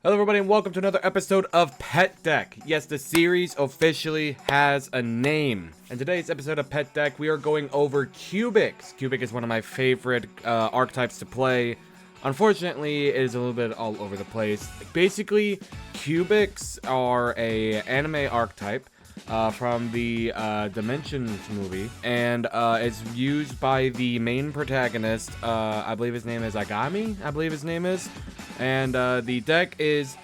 Hello everybody and welcome to another episode of Pet Deck. Yes, the series officially has a name. In today's episode of Pet Deck, we are going over Cubics. Cubic is one of my favorite archetypes to play. Unfortunately, it is a little bit all over the place. Basically, Cubics are a anime archetype from the Dimensions movie, and it's used by the main protagonist. I believe his name is Agami. And the deck is,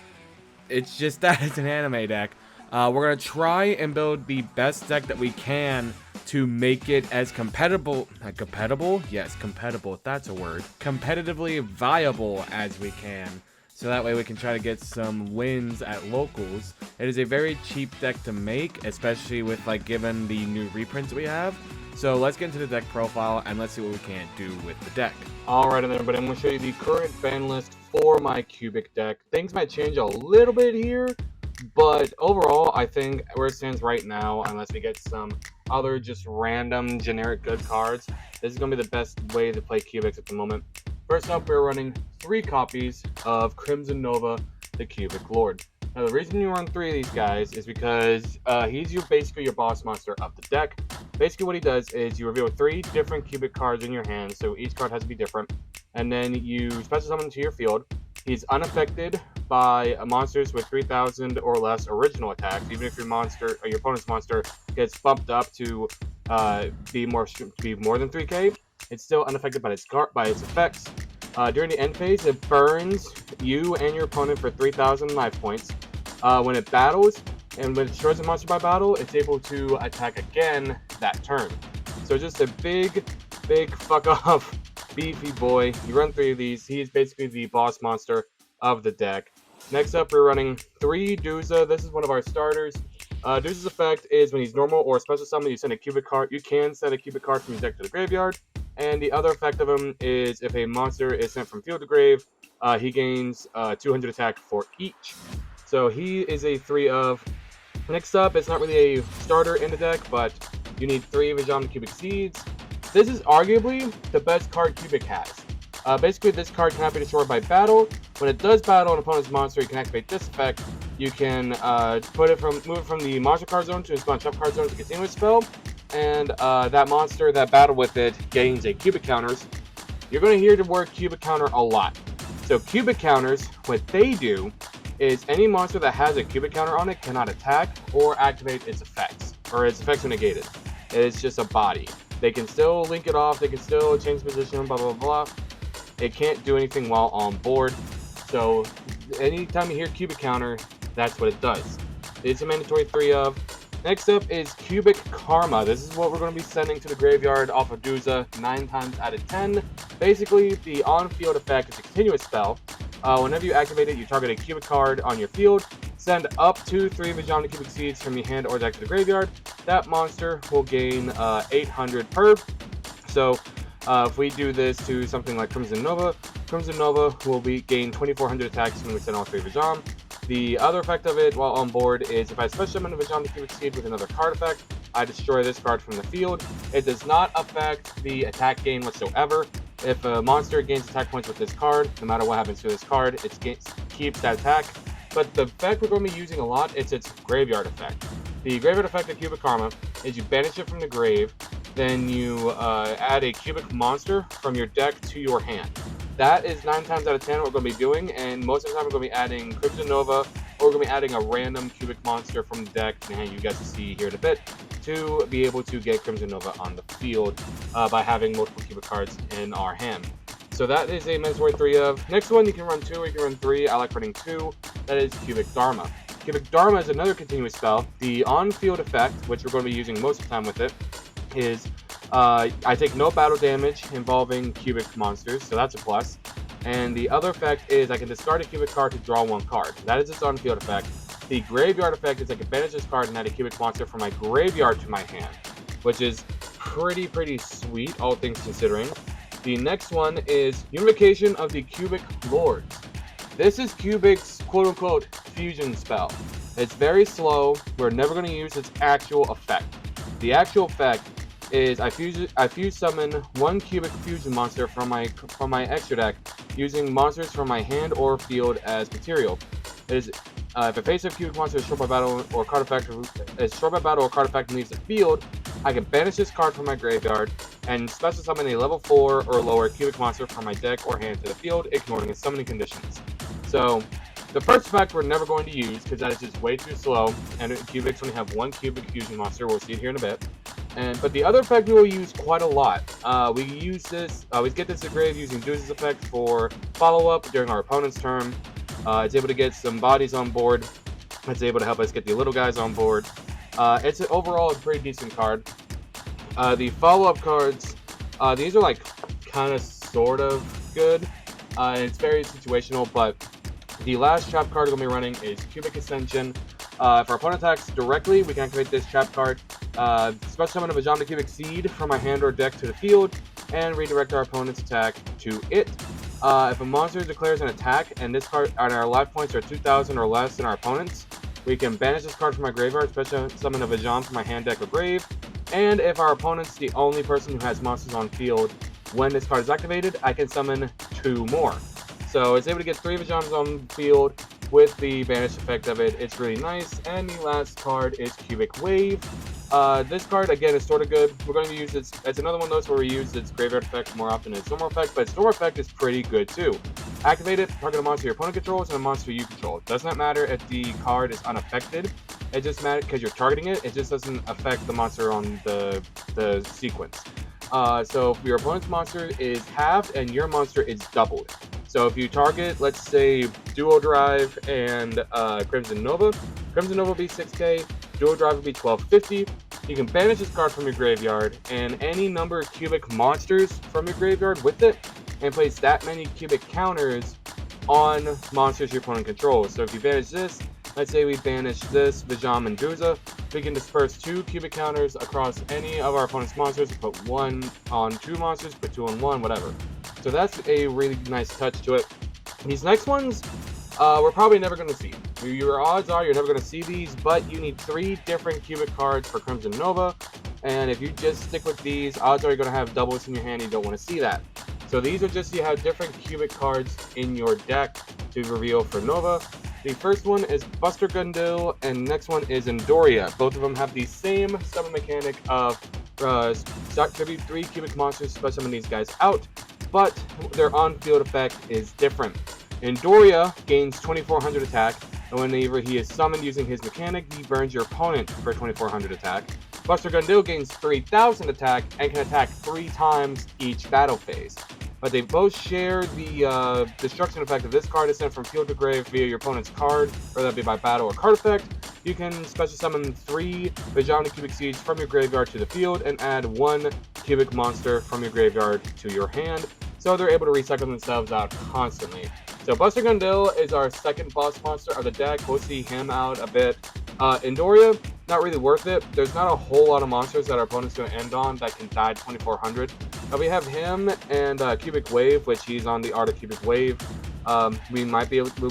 it's just that it's an anime deck. We're gonna try and build the best deck that we can to make it as competitive, yes, competitive, that's a word, competitively viable as we can. So that way we can try to get some wins at locals. It is a very cheap deck to make, especially with given the new reprints we have. So let's get into the deck profile and let's see what we can do with the deck. Alright everybody, I'm going to show you the current ban list for my Cubic deck. Things might change a little bit here, but overall I think where it stands right now, unless we get some other just random generic good cards, this is going to be the best way to play Cubics at the moment. First up, we're running 3 copies of Crimson Nova, the Cubic Lord. Now, the reason you run 3 of these guys is because he's basically your boss monster of the deck. Basically, what he does is you reveal 3 different Cubic cards in your hand, so each card has to be different, and then you special summon to your field. He's unaffected by monsters with 3,000 or less original attacks, even if your monster or your opponent's monster gets bumped up to be more than 3K. It's still unaffected by its effects. During the end phase, it burns you and your opponent for 3,000 life points. When it battles, and when it destroys a monster by battle, it's able to attack again that turn. So just a big fuck off, beefy boy. You run 3 of these. He is basically the boss monster of the deck. Next up, we're running 3 Duza. This is one of our starters. Duza's effect is when he's normal or special summon, you send a Cubic card. You can send a Cubic card from your deck to the graveyard. And the other effect of him is if a monster is sent from field to grave, he gains 200 attack for each. So he is a 3 of. Next up, it's not really a starter in the deck, but you need 3 Vajam Cubic Seeds. This is arguably the best card Cubic has. Basically, this card cannot be destroyed by battle. When it does battle an opponent's monster, you can activate this effect. You can move it from the monster card zone to a spawn trap card zone to continue its spell. And that monster that battled with it gains a Cubic counters. You're going to hear the word Cubic counter a lot. So Cubic counters, what they do is any monster that has a Cubic counter on it cannot attack or activate its effects, or its effects are negated. It is just a body. They can still link it off, they can still change position, blah blah blah. It can't do anything while on board. So anytime you hear Cubic counter, that's what it does. It's a mandatory 3 of. Next up is Cubic Karma. This is what we're going to be sending to the graveyard off of Duza 9 times out of 10. Basically, the on-field effect is a continuous spell. Whenever you activate it, you target a Cubic card on your field. Send up to 3 Vajam Cubic Seeds from your hand or deck to the graveyard. That monster will gain 800 per. So if we do this to something like Crimson Nova will gain 2,400 attacks when we send all 3 Vajam. The other effect of it while on board is if I special summon a Vajam Cubic Seed with another card effect, I destroy this card from the field. It does not affect the attack gain whatsoever. If a monster gains attack points with this card, no matter what happens to this card, it keeps that attack. But the effect we're going to be using a lot is its graveyard effect. The graveyard effect of Cubic Karma is you banish it from the grave, then you add a Cubic monster from your deck to your hand. That is 9 times out of 10 what we're going to be doing, and most of the time we're going to be adding Crimson Nova, or we're going to be adding a random Cubic monster from the deck, and you guys will see here in a bit, to be able to get Crimson Nova on the field by having multiple Cubic cards in our hand. So that is a mandatory 3 of. Next one, you can run 2 or you can run 3. I like running 2. That is Cubic Dharma. Cubic Dharma is another continuous spell. The on-field effect, which we're going to be using most of the time with it, is I take no battle damage involving Cubic monsters, so that's a plus. And the other effect is I can discard a Cubic card to draw 1 card. That is its on-field effect. The graveyard effect is I can banish this card and add a Cubic monster from my graveyard to my hand, which is pretty sweet, all things considering. The next one is Unification of the Cubic Lords. This is Cubic's quote-unquote fusion spell. It's very slow. We're never going to use its actual effect. The actual effect is I fuse summon 1 Cubic fusion monster from my extra deck using monsters from my hand or field as material. It is if a face-up cubic monster is destroyed by battle or card effect and leaves the field, I can banish this card from my graveyard and special summon a level 4 or lower cubic monster from my deck or hand to the field, ignoring its summoning conditions. So, the first effect we're never going to use because that is just way too slow, and cubics only have one cubic fusion monster. We'll see it here in a bit. But the other effect we will use quite a lot. We use this. We get this to grave using Deuce's effect for follow-up during our opponent's turn. It's able to get some bodies on board. It's able to help us get the little guys on board. It's overall a pretty decent card. The follow-up cards, these are like kind of sort of good. It's very situational, but the last trap card we're going to be running is Cubic Ascension. If our opponent attacks directly, we can activate this trap card. Special summon a Vajamda Cubic Seed from our hand or deck to the field, and redirect our opponent's attack to it. If a monster declares an attack and this card and our life points are 2,000 or less than our opponent's, we can banish this card from my graveyard, special summon a Vajam from my hand, deck, or grave. And if our opponent's the only person who has monsters on field when this card is activated, I can summon 2 more. So it's able to get 3 Vajams on field with the banish effect of it. It's really nice. And the last card is Cubic Wave. This card, again, is sort of good. We're going to use its... It's another one of those where we use its graveyard effect more often than its normal effect, but its normal effect is pretty good, too. Activate it, target a monster your opponent controls and a monster you control. It does not matter if the card is unaffected. It just matters because you're targeting it. It just doesn't affect the monster on the sequence. So if your opponent's monster is halved and your monster is doubled. So if you target, let's say, Duo Drive and Crimson Nova will be 6k, Duo Drive will be 1250. You can banish this card from your graveyard and any number of cubic monsters from your graveyard with it, and place that many cubic counters on monsters your opponent controls. So if you banish this, let's say we banish this Vajam and Duza, we can disperse 2 cubic counters across any of our opponent's monsters, put 1 on 2 monsters, put 2 on 1, whatever. So that's a really nice touch to it. These next ones, we're probably never going to see. Your odds are you're never going to see these, but you need 3 different cubic cards for Crimson Nova, and if you just stick with these, odds are you're going to have doubles in your hand, you don't want to see that. So these are just you have different cubic cards in your deck to reveal for Nova. The first one is Buster Gundil, and next one is Endoria. Both of them have the same summon mechanic of tribute 3 cubic monsters, special summon these guys out, but their on-field effect is different. Endoria gains 2400 attack, and whenever he is summoned using his mechanic, he burns your opponent for 2400 attack. Buster Gundil gains 3000 attack and can attack 3 times each battle phase. But they both share the destruction effect of this card is sent from field to grave via your opponent's card, whether that be by battle or card effect. You can special summon 3 Vajamda Cubic Seeds from your graveyard to the field and add 1 cubic monster from your graveyard to your hand, so they're able to recycle themselves out constantly. So Buster Gundil is our second boss monster of the deck. We'll see him out a bit. Endoria, not really worth it. There's not a whole lot of monsters that our opponent's going to end on that can die 2400. We have him and Cubic Wave, which he's on the Art of Cubic Wave. We'll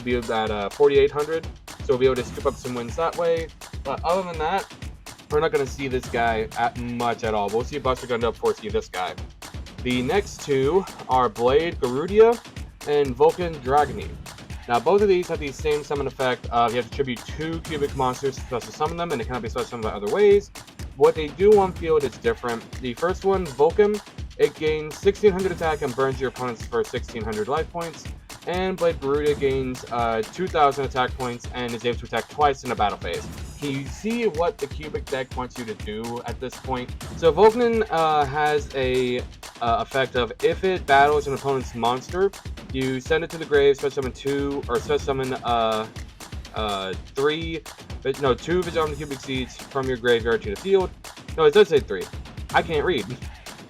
be at 4800, so we'll be able to scoop up some wins that way. But other than that, we're not going to see this guy much at all. We'll see Buster Gundil before we see this guy. The next 2 are Blade Garudia and Vulcan Dragony. Now, both of these have the same summon effect. You have to tribute 2 cubic monsters to special summon them, and they cannot be special summoned by other ways. What they do on field is different. The first one, Vulcan, it gains 1600 attack and burns your opponents for 1600 life points. And Blade Garuda gains 2000 attack points and is able to attack twice in a battle phase. Can you see what the cubic deck wants you to do at this point? So Vulcan has a effect of if it battles an opponent's monster, you send it to the grave, special summon 2, or special summon 2 Vajamda Cubic Seeds from your graveyard to the field. No, it does say 3. I can't read.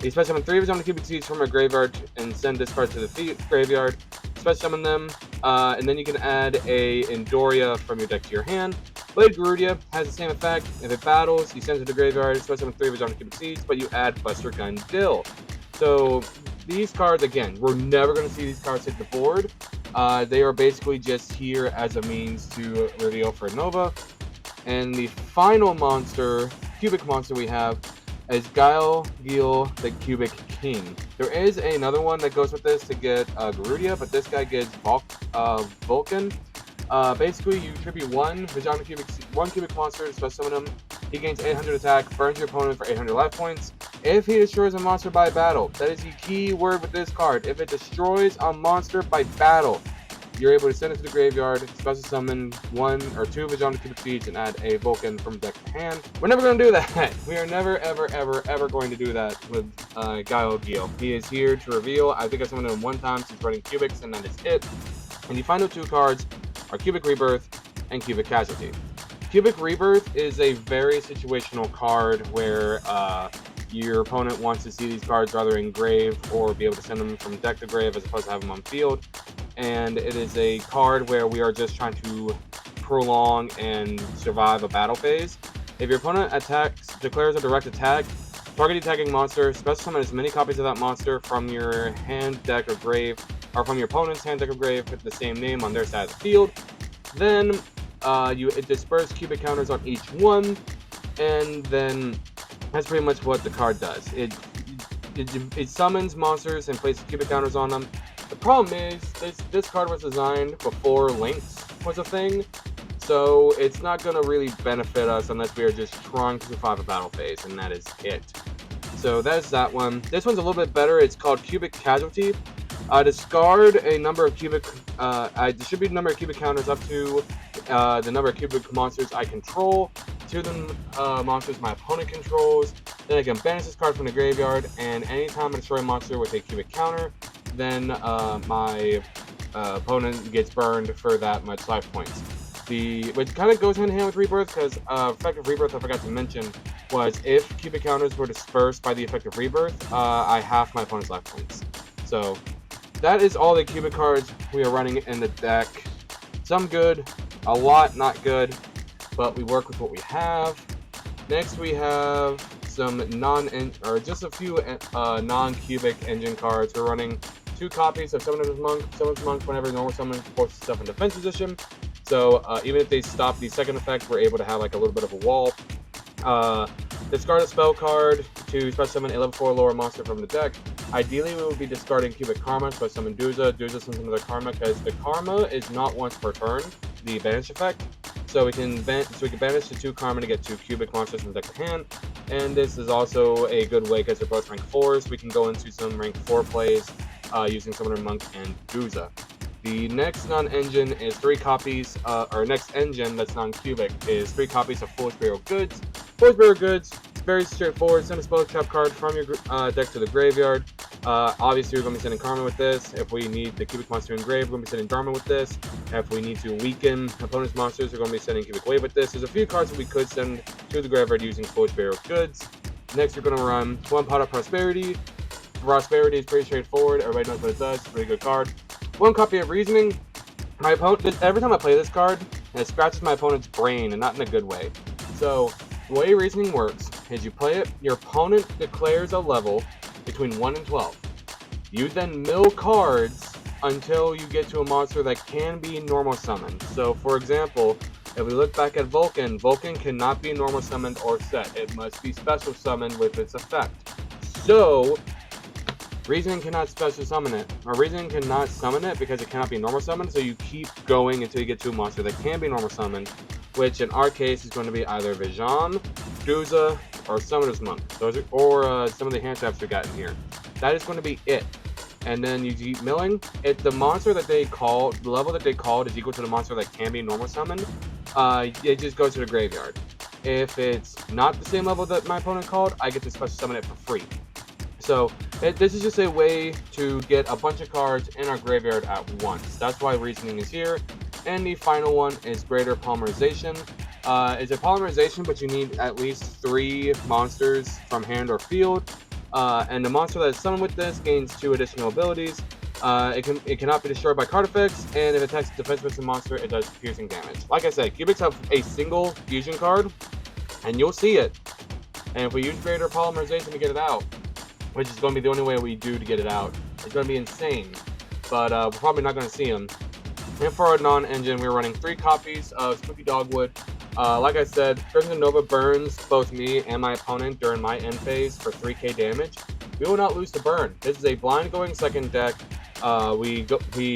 You special summon 3 Vajamda Cubic Seeds from your graveyard and send this card to the graveyard. Special summon them, and then you can add a Endoria from your deck to your hand. Blade Garudia has the same effect. If it battles, you send it to the graveyard, special summon 3 Vajamda Cubic Seeds, but you add Buster Gundil. So these cards, again, we're never going to see these cards hit the board. They are basically just here as a means to reveal for Nova. And the final monster, cubic monster we have, is Gil the Cubic King. There is another one that goes with this to get Garudia, but this guy gets Vulcan. Basically, you tribute one cubic monster, special summon him. He gains 800 attack, burns your opponent for 800 life points. If he destroys a monster by battle, that is the key word with this card. If it destroys a monster by battle, you're able to send it to the graveyard, special summon 1 or 2 Vajana Cubic Feeds, and add a Vulcan from deck to hand. We're never going to do that. We are never, ever, ever, ever going to do that with yugioh. He is here to reveal. I think I summoned him one time since running Cubics, and that is it. And the final 2 cards are Cubic Rebirth and Cubic Casualty. Cubic Rebirth is a very situational card where your opponent wants to see these cards rather engraved or be able to send them from deck to grave as opposed to have them on field. And it is a card where we are just trying to prolong and survive a battle phase. If your opponent declares a direct attack, target attacking monster, special summon as many copies of that monster from your hand, deck, or grave, or from your opponent's hand, deck, or grave with the same name on their side of the field. Then it disperses cubic counters on each one, and then that's pretty much what the card does. It summons monsters and places cubic counters on them. The problem is, this card was designed before Lynx was a thing, so it's not going to really benefit us unless we are just trying to survive a battle phase, and that is it. So that's that one. This one's a little bit better. It's called Cubic Casualty. Discard a number of cubic, I distribute a number of cubic counters up to the number of cubic monsters I control to the monsters my opponent controls. Then I can banish this card from the graveyard, and anytime I destroy a monster with a cubic counter, then my opponent gets burned for that much life points. Which kind of goes hand in hand with Rebirth, because effective Rebirth, I forgot to mention, was if cubic counters were dispersed by the effective Rebirth, I half my opponent's life points. So that is all the cubic cards we are running in the deck. Some good, a lot not good, but we work with what we have. Next we have some just a few non-cubic engine cards. We're running 2 copies of Summoner's Monk. Summoner's Monk, whenever normal summon, forces stuff in defense position. So even if they stop the second effect, we're able to have like a little bit of a wall. Discard a spell card to special summon a level 4 lower monster from the deck. Ideally, we would be discarding Cubic Karma, so summon Duza. Duza summons another Karma, because the Karma is not once per turn, the banish effect. So we can banish the 2 Karma to get 2 Cubic monsters from deck to hand. And this is also a good way, because they're both rank 4s. We can go into some rank 4 plays using Summoner Monk and Duza. The next non-engine is 3 copies, or next engine that's non-cubic is 3 copies of Foolish Burial Goods. Foolish Burial Goods, it's very straightforward. Send a spell trap card from your deck to the graveyard. Obviously, we're going to be sending Karma with this. If we need the cubic monster engraved, we're going to be sending Dharma with this. If we need to weaken opponent's monsters, we're going to be sending Cubic Wave with this. There's a few cards that we could send to the graveyard using Foolish Burial Goods. Next, we're going to run 1 Pot of Prosperity. Prosperity is pretty straightforward. Everybody knows what it does. It's a pretty good card. 1 copy of Reasoning. My opponent, every time I play this card, it scratches my opponent's brain, and not in a good way. So the way Reasoning works is you play it, your opponent declares a level between 1 and 12. You then mill cards until you get to a monster that can be normal summoned. So for example, if we look back at Vulcan, Vulcan cannot be normal summoned or set. It must be special summoned with its effect. So Reasoning cannot special summon it, or Reasoning cannot summon it because it cannot be normal summoned, so you keep going until you get to a monster that can be normal summoned, which in our case is going to be either Vijan, Duza, or Summoner's Monk. Those are, or some of the hand traps we got in here. That is going to be it. And then you keep milling. If the monster that they called, the level that they called is equal to the monster that can be normal summoned, it just goes to the graveyard. If it's not the same level that my opponent called, I get to special summon it for free. So this is just a way to get a bunch of cards in our graveyard at once. That's why Reasoning is here. And the final one is Greater Polymerization. It's a polymerization, but you need at least 3 monsters from hand or field. And the monster that is summoned with this gains 2 additional abilities. It cannot be destroyed by card effects, and if it attacks a defensive monster, it does piercing damage. Like I said, Cubics have a single fusion card, and you'll see it. And if we use Greater Polymerization to get it out, which is going to be the only way we do to get it out, it's going to be insane. But we're probably not going to see them. And for our non-engine, we're running 3 copies of Spooky Dogwood. Like I said, Crimson Nova burns both me and my opponent during my end phase for 3k damage. We will not lose to burn. This is a blind going second deck. We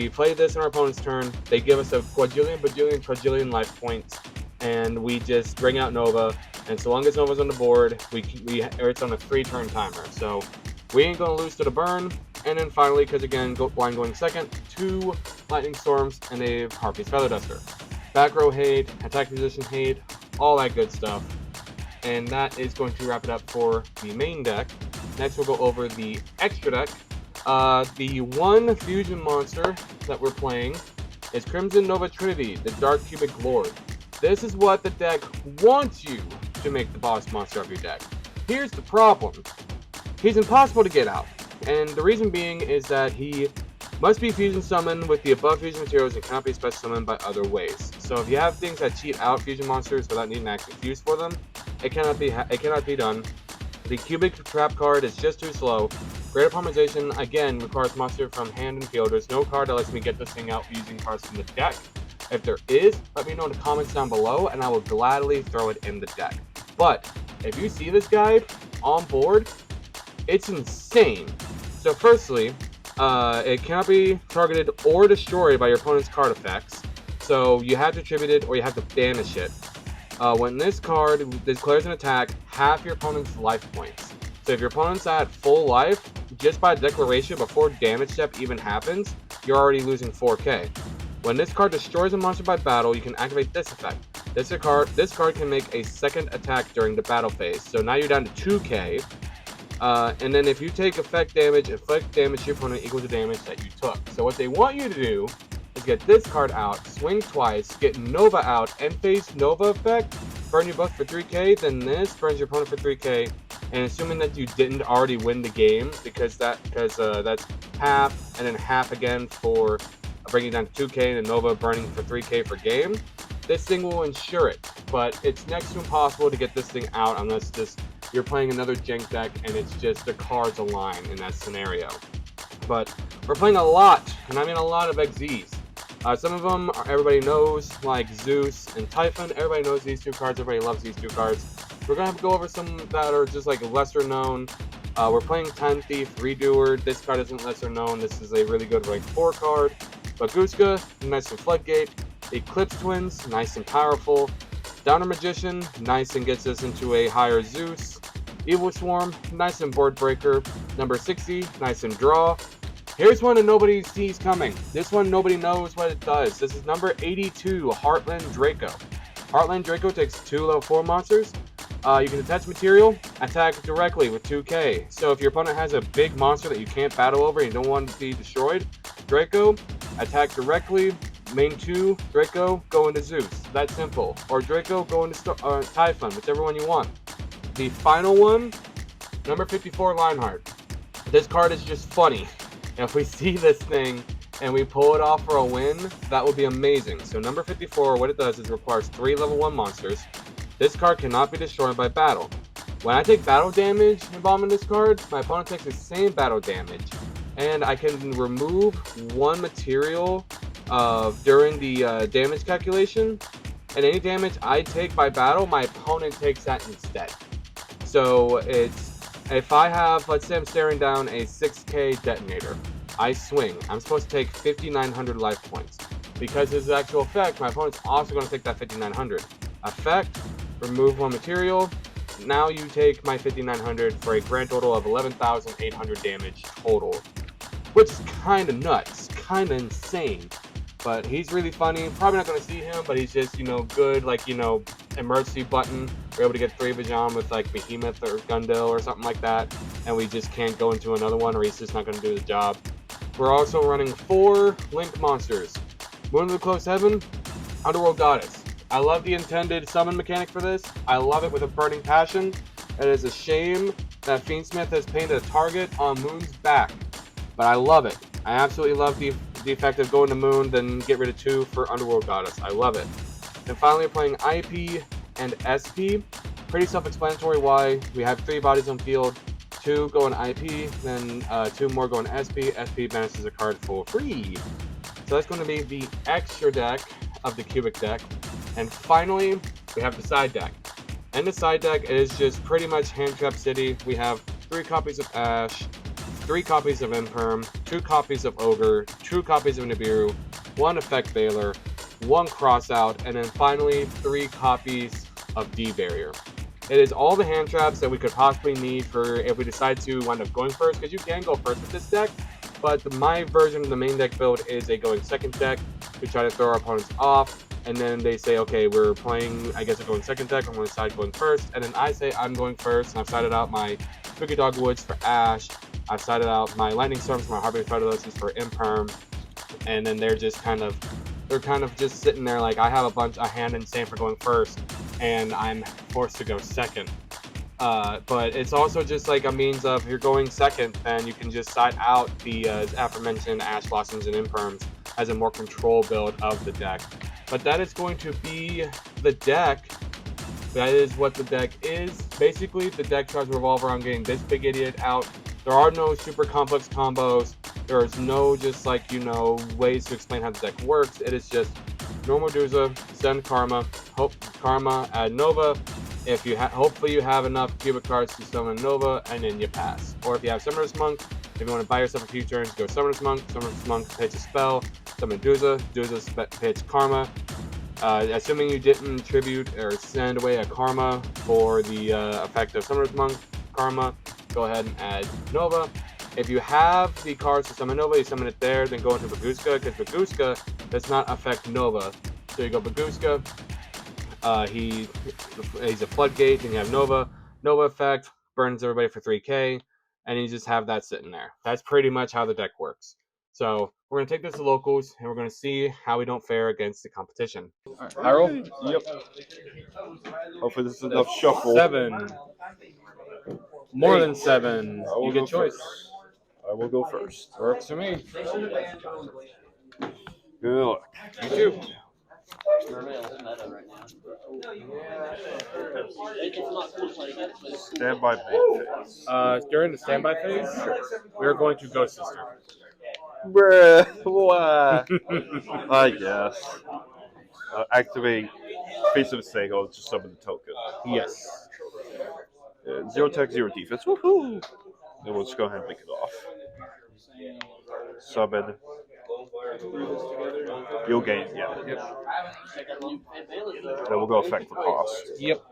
play this in our opponent's turn. They give us a quadrillion life points, and we just bring out Nova. And so long as Nova's on the board, or it's on a 3-turn timer. So we ain't gonna lose to the burn. And then finally, because again, blind going second, 2 Lightning Storms and a Harpy's Feather Duster. Back row hate, attack position hate, all that good stuff. And that is going to wrap it up for the main deck. Next, we'll go over the extra deck. The one fusion monster that we're playing is Crimson Nova Trinity, the Dark Cubic Lord. This is what the deck wants you to make the boss monster of your deck. Here's the problem. He's impossible to get out. And the reason being is that he must be fusion summoned with the above fusion materials and cannot be special summoned by other ways. So if you have things that cheat out fusion monsters without needing to actually fuse for them, it cannot be done. The cubic trap card is just too slow. Greater Polymerization, again, requires monster from hand and field. There's no card that lets me get this thing out using cards from the deck. If there is, let me know in the comments down below, and I will gladly throw it in the deck. But if you see this guy on board, it's insane. So firstly, it cannot be targeted or destroyed by your opponent's card effects. So you have to tribute it or you have to banish it. When this card declares an attack, half your opponent's life points. So if your opponent's at full life, just by declaration before damage step even happens, you're already losing 4k. When this card destroys a monster by battle, you can activate this effect. This card can make a second attack during the battle phase. So now you're down to 2k. And then if you take effect damage to your opponent equals the damage that you took. So what they want you to do is get this card out, swing twice, get Nova out, end phase Nova effect, burn you both for 3k, then this burns your opponent for 3k, and assuming that you didn't already win the game, because that's half, and then half again for bringing down to 2k, and Nova burning for 3k per game, this thing will ensure it. But it's next to impossible to get this thing out unless you're playing another jank deck and it's just the cards align in that scenario. But we're playing a lot, and I mean a lot of XZs. Some of them everybody knows, like Zeus and Typhon. Everybody knows these 2 cards. Everybody loves these 2 cards. We're going to have to go over some that are just like lesser known. We're playing Time Thief, Redoer. This card isn't lesser known. This is a really good rank 4 card. Baguska, nice and Floodgate. Eclipse Twins, nice and powerful. Downer Magician, nice and gets us into a higher Zeus. Evil Swarm, nice and Board Breaker. Number 60, nice and Draw. Here's one that nobody sees coming. This one nobody knows what it does. This is number 82, Heartland Draco. Heartland Draco takes 2 level 4 monsters. You can attach material, attack directly with 2k. So if your opponent has a big monster that you can't battle over and you don't want to be destroyed, Draco, attack directly, main 2, Draco, go into Zeus. That's simple. Or Draco, go into Typhon, whichever one you want. The final one, number 54, Lionheart. This card is just funny. And if we see this thing and we pull it off for a win, that would be amazing. So number 54, what it does is it requires 3 level 1 monsters. This card cannot be destroyed by battle. When I take battle damage involved in this card, my opponent takes the same battle damage. And I can remove 1 material during the damage calculation. And any damage I take by battle, my opponent takes that instead. So if I have, let's say I'm staring down a 6k detonator, I swing. I'm supposed to take 5,900 life points. Because of his actual effect, my opponent's also going to take that 5,900. Effect, remove 1 material. Now you take my 5,900 for a grand total of 11,800 damage total. Which is kind of nuts, kind of insane. But he's really funny. Probably not going to see him, but he's just, good, emergency button. We're able to get 3 Vajam with, Behemoth or Gundel or something like that. And we just can't go into another one, or he's just not going to do the job. We're also running 4 Link monsters. Moon of the Close Heaven, Underworld Goddess. I love the intended summon mechanic for this. I love it with a burning passion. It is a shame that Fiendsmith has painted a target on Moon's back. But I love it. I absolutely love the effect of going to Moon, then get rid of 2 for Underworld Goddess. I love it. And finally, we're playing IP and SP. Pretty self-explanatory why. We have 3 bodies on field. 2 go in IP, then 2 more go in SP. SP banishes a card for free. So that's going to be the extra deck of the cubic deck. And finally, we have the side deck. And the side deck is just pretty much Hand Trap City. We have 3 copies of Ash, 3 copies of Imperm, 2 copies of Ogre, 2 copies of Nibiru, 1 Effect Veiler, 1 Crossout, and then finally 3 copies of D-Barrier. It is all the hand traps that we could possibly need for if we decide to wind up going first, because you can go first with this deck, but my version of the main deck build is a going second deck. We try to throw our opponents off, and then they say, okay, we're playing, I guess, a going second deck, I'm going to decide going first, and then I say I'm going first, and I've sided out my Cookie Dog Woods for Ash, I've sided out my Lightning Storms, my Heartbeat Federalists for Imperm, and then they're kind of just sitting there like, I have a hand in sand for going first, and I'm forced to go second. But it's also just like a means of, if you're going second, then you can just side out the aforementioned Ash Blossoms and Imperms as a more control build of the deck. But that is going to be the deck. That is what the deck is. Basically, the deck tries to revolve around getting this big idiot out. There are no super complex combos. There's no just like, ways to explain how the deck works. It is just normal Duza, send Karma, hope Karma, add Nova. If you hopefully you have enough cubic cards to summon Nova, and then you pass. Or if you have Summoner's Monk, if you want to buy yourself a few turns, go Summoner's Monk. Summoner's Monk hits a spell, summon Duza. Duza hits Karma. Assuming you didn't tribute or send away a Karma for the effect of Summoner's Monk Karma, go ahead and add Nova. If you have the cards to summon Nova, you summon it there, then go into Baguska, because Baguska does not affect Nova. So you go Baguska. He's a floodgate, then you have Nova. Nova effect, burns everybody for 3k, and you just have that sitting there. That's pretty much how the deck works. So we're going to take this to locals, and we're going to see how we don't fare against the competition. Alright, I roll? Yep. Hopefully this is enough shuffle. 7. More than 7. I will You get go choice. first. I will go first. Works for me. Good luck. You too. Standby main phase. During the standby phase, we're going to Ghost Sister. Bruh, what? I guess. Activate Face of a Snake, I'll just summon the token. Yes. 0 attack, 0 defense. Woohoo! Then we'll just go ahead and make it off. Summon. You'll gain, yeah. Yep. Then we'll go effect for cost. Yep.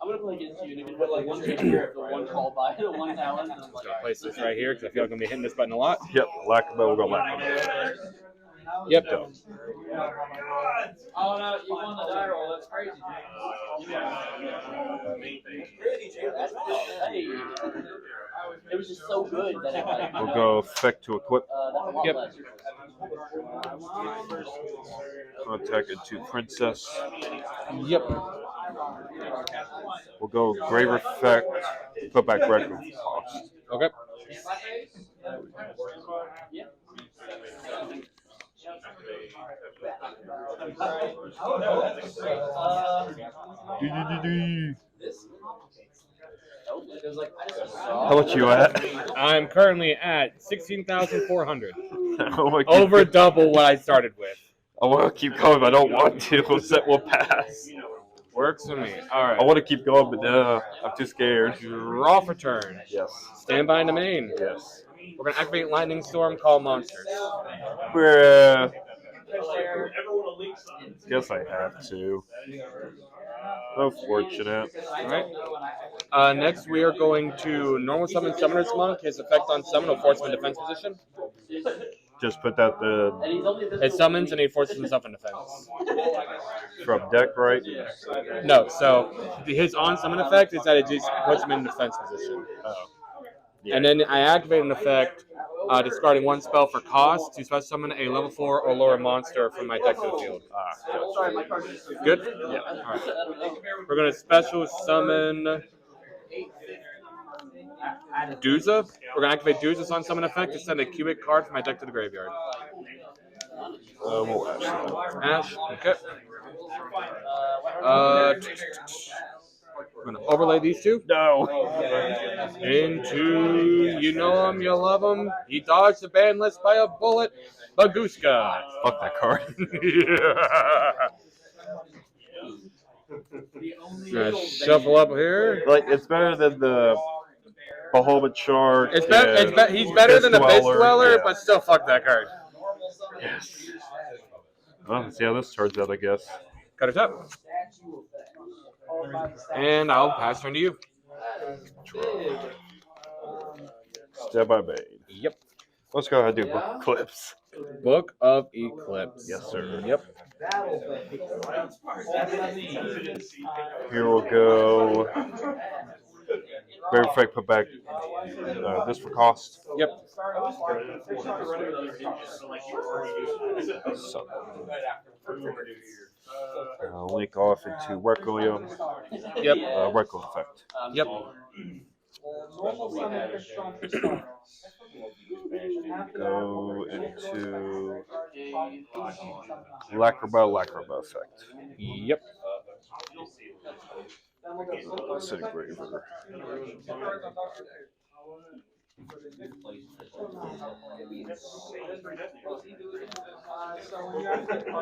I'm gonna play against you, and if you put like one picture, one call by, one talent, and I'm Just like, gonna place this right here because I feel like I'm gonna be hitting this button a lot. Yep, Lackamo, we'll go Lackamo. Yep. Done. oh no, you won the die roll. That's crazy. Hey, it was just so good that it like. We'll go effect to equip. That's a lot Yep. less. Contact into Princess. Yep. We'll go Grave Effect. Put back Record for cost. Okay. How much you at? I'm currently at 16,400. Over Over double what I started with. I want to keep going, but I don't want to. Set will pass. Works for me. All right. I want to keep going, but I'm too scared. Draw for turn. Yes. Stand by in the main. Yes. We're gonna activate Lightning Storm, call monsters. Bruh. Guess I have to. Unfortunate. Alright. Next, we are going to normal summon Summoner's Monk. His effect on summon will force him in defense position. Just put that It summons and he forces himself in defense. from deck, right? No, so his on summon effect is that it just puts him in defense position. Oh. Yeah. And then I activate an effect, discarding one spell for cost to special summon a level 4 or lower monster from my deck to the field. Good? Yeah. Alright. We're going to special summon Duza. We're going to activate Duza's on summon effect to send a cubic card from my deck to the graveyard. We'll Ash. Ash, okay. I'm going to overlay these two. No. Into you know him, you love him. He dodged the ban list by a bullet. Baguska. Fuck that card. Shuffle up here. Like, it's better than the Bahamut Shark. He's better than the Fist Dweller, yeah. but still fuck that card. Yes. Well, let's see how this turns out, I guess. Cut it up. And I'll pass turn to you. Step by main. Yep. Let's go ahead and do book clips. Book of Eclipse. Yes, sir. Yep. Here we'll go. Very effect, put back this for cost. Yep. So, link off into Requiem. Yep. Requiem effect. Yep. Go into Lacrima effect. Yep. Disintegrator.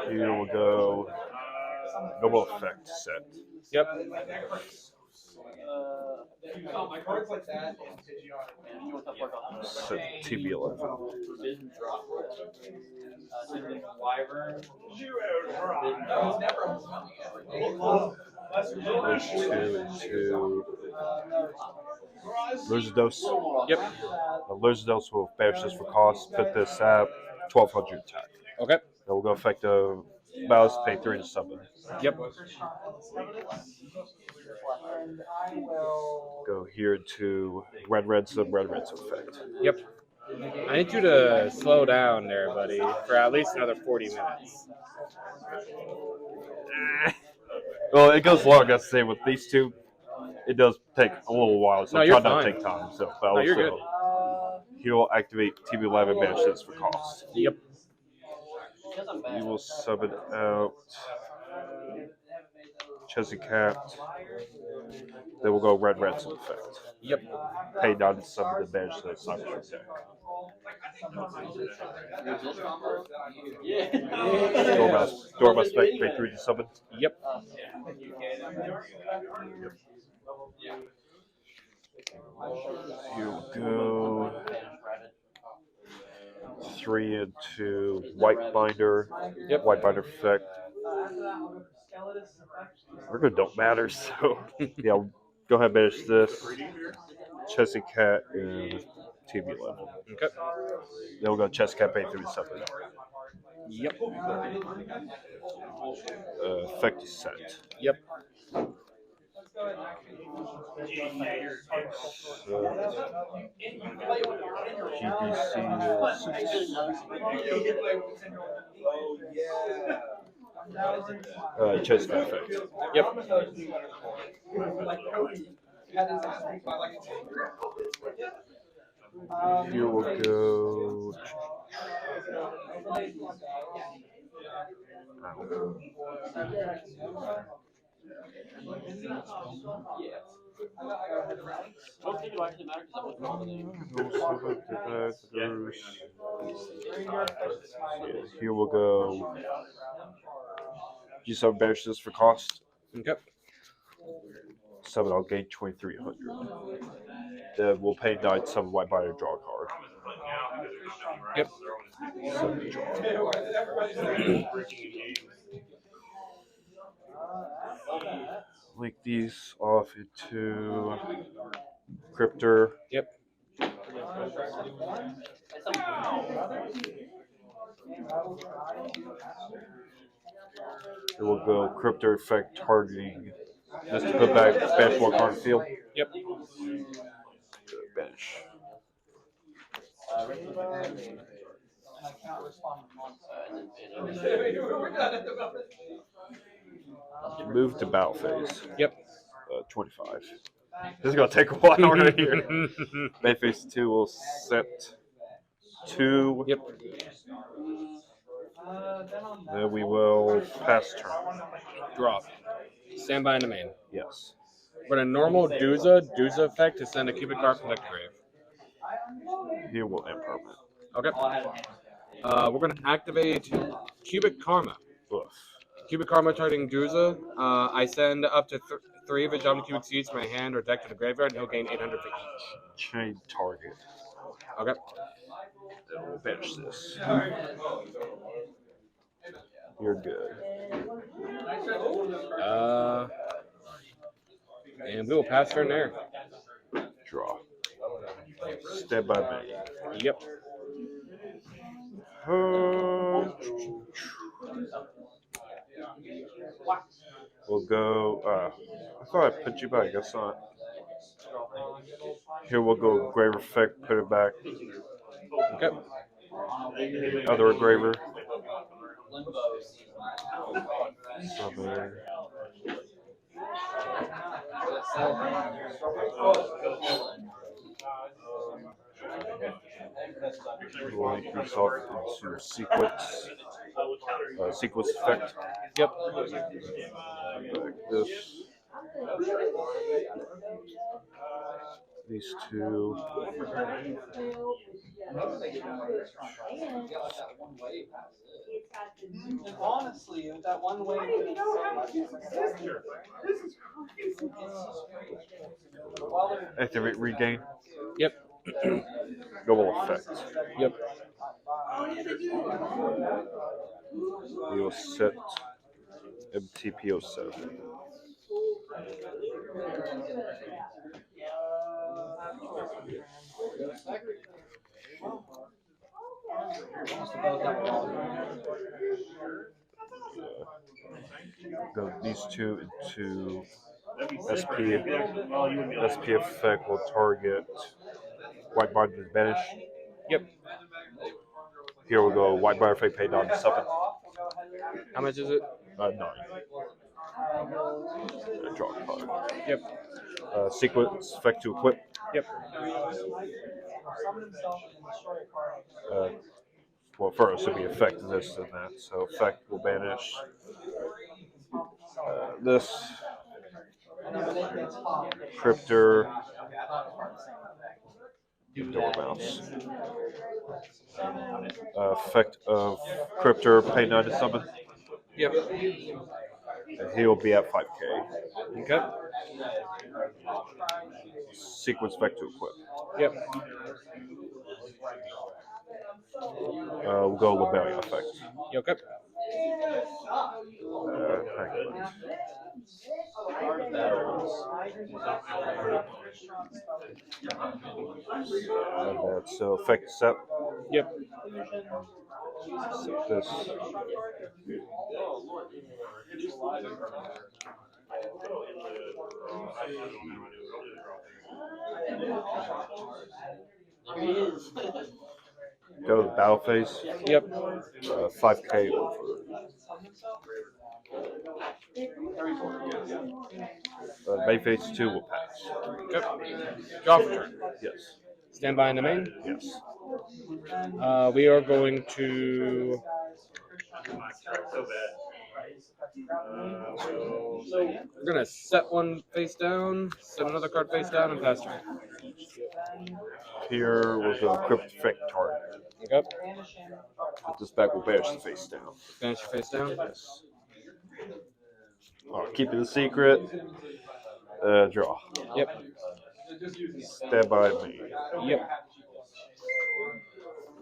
Here we'll go. Noble effect set. Yep. Set TB11. Lose a dose. Yep. Lose a dose will banish this for cost. Put this at 1200 attack. Okay. That will go effective. Mouse pay 3 to summon. Yep. Go here to red some effect. Yep. I need you to slow down there, buddy, for at least another 40 minutes. Well, it goes long. I say with these two, it does take a little while, so No, I'm you're trying not to fine. take time. So, but No, you're good. He will activate TB11 banish this for cost. Yep. He will summon out Chessie Cat. They will go red some effect. Yep. Pay down to summon the banish that's not your deck. Dormouse pay 3 to summon. Yep. You go 3 into White Binder. Yep. White Binder effect. We're don't matter, so yeah, go ahead and banish this. Chessie Cat and TB11. Okay. Then we'll go Chessie Cat pay 3 to summon. Yep. Effect is set. Yep. Chessie Cat effect. Yep. Here we'll go. Here we'll go. You summon banish this for cost. Okay. Summon, I'll gain 2300. Then we'll pay 9 summon White Binder, draw a card. Yep. Summon, draw. Link these off into Cryptor. Yep. It will go Cryptor effect targeting. Just to put back banish one card in the field. Yep. Bench. Move to battle phase. Yep. 25. This is gonna take a while right here. Main phase 2 will set 2. Yep. Then we will pass turn. Drop. Stand by in the main. Yes. For the normal Duza effect to send a cubic card from the grave. Here will end permanent. Okay. We're going to activate Cubic Karma. Oof. Cubic Karma targeting Guza. I send up to 3 of his Jomny Cubic Seeds from my hand or deck to the graveyard, and he'll gain 800 for each. Chain target. Okay. Then we'll banish this. You're good. And we will pass turn there. Draw. Stand by me. Yep. We'll go. I thought I put you back. I guess not. Here we'll go Grave Effect, put it back. Okay. Other Engraver. Summon. Rolling these off into sequence. Sequence effect. Yep. Like this. These two. Honestly, that one way. Activate regain. Yep. Double effect. Yep. We will set MTP07. Go these two into SP. SP effect will target White Bond is banished. Yep. Here we'll go White Bar effect paid down to 7. How much is it? 9. Draw a card. Yep. Sequence effect to equip. Yep. Well, first it'll be effect this and that. So effect will banish this. Cryptor. Dormouse. Effect of Cryptor, pay 9 to summon. Yep. And he will be at 5k. Okay. Sequence effect to equip. Yep. We'll go Lobelia effect. Okay. So effect set. Yep. Set this. Go to the battle phase. Yep. 5k over. Main phase 2 will pass. Yep. Draw for turn. Yes. Stand by in the main. Yes. We are going to. We're gonna set one face down, set another card face down, and pass turn. Here we'll go Crypt Effect target. Yep. Put this back, we'll banish the face down. Banish your face down. Yes. Keep it a secret. Draw. Yep. Stand by me. Yep.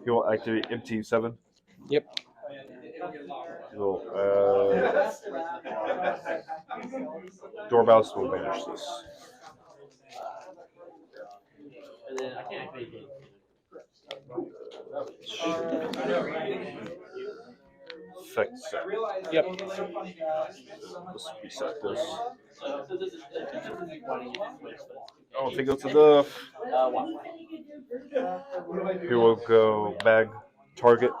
You will activate MT7. Yep. You'll, Doorbells will banish this. Effect set. Yep. Let's reset this. I don't think that's enough. Here we'll go bag target.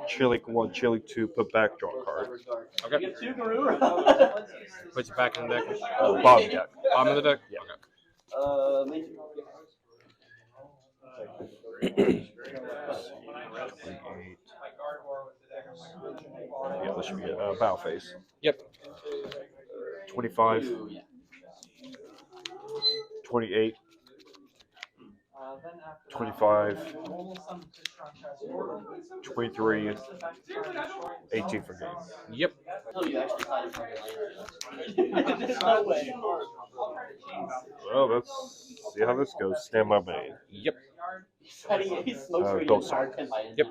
Chilling 1, Chilling 2, put back, draw a card. Okay. Put you back in the deck. Bottom deck. Bottom of the deck? Yeah. Okay. 28. Yeah, this should be a battle phase. Yep. 25. 28. 25, 23, 18 for game. Yep. No, you actually tied it from your land. There's no way. Well, let's see how this goes. Stand by me. Yep. He's smokes for Both you. sides. Yep.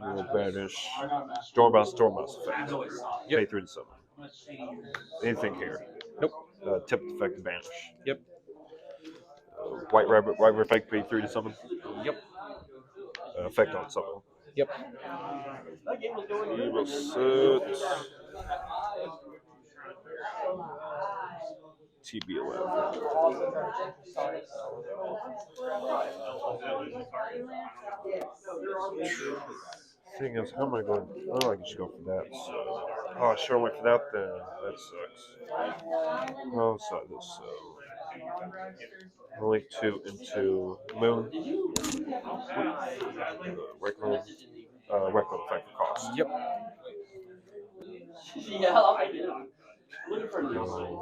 We'll banish. Stormhouse effect. Yep. Pay 3 to 7. Anything here. Nope. Tip effect, banish. Yep. White rabbit effect, pay 3 to 7. Yep. Effect on summon. Yep. We will sit. TB11. Thing is, how am I going? Oh, I can just go for that. So, oh, I sure went for that then. That sucks. Oh, so this. Only 2 into moon. Regular effect for cost. Yep. Yeah, I did. Looking for a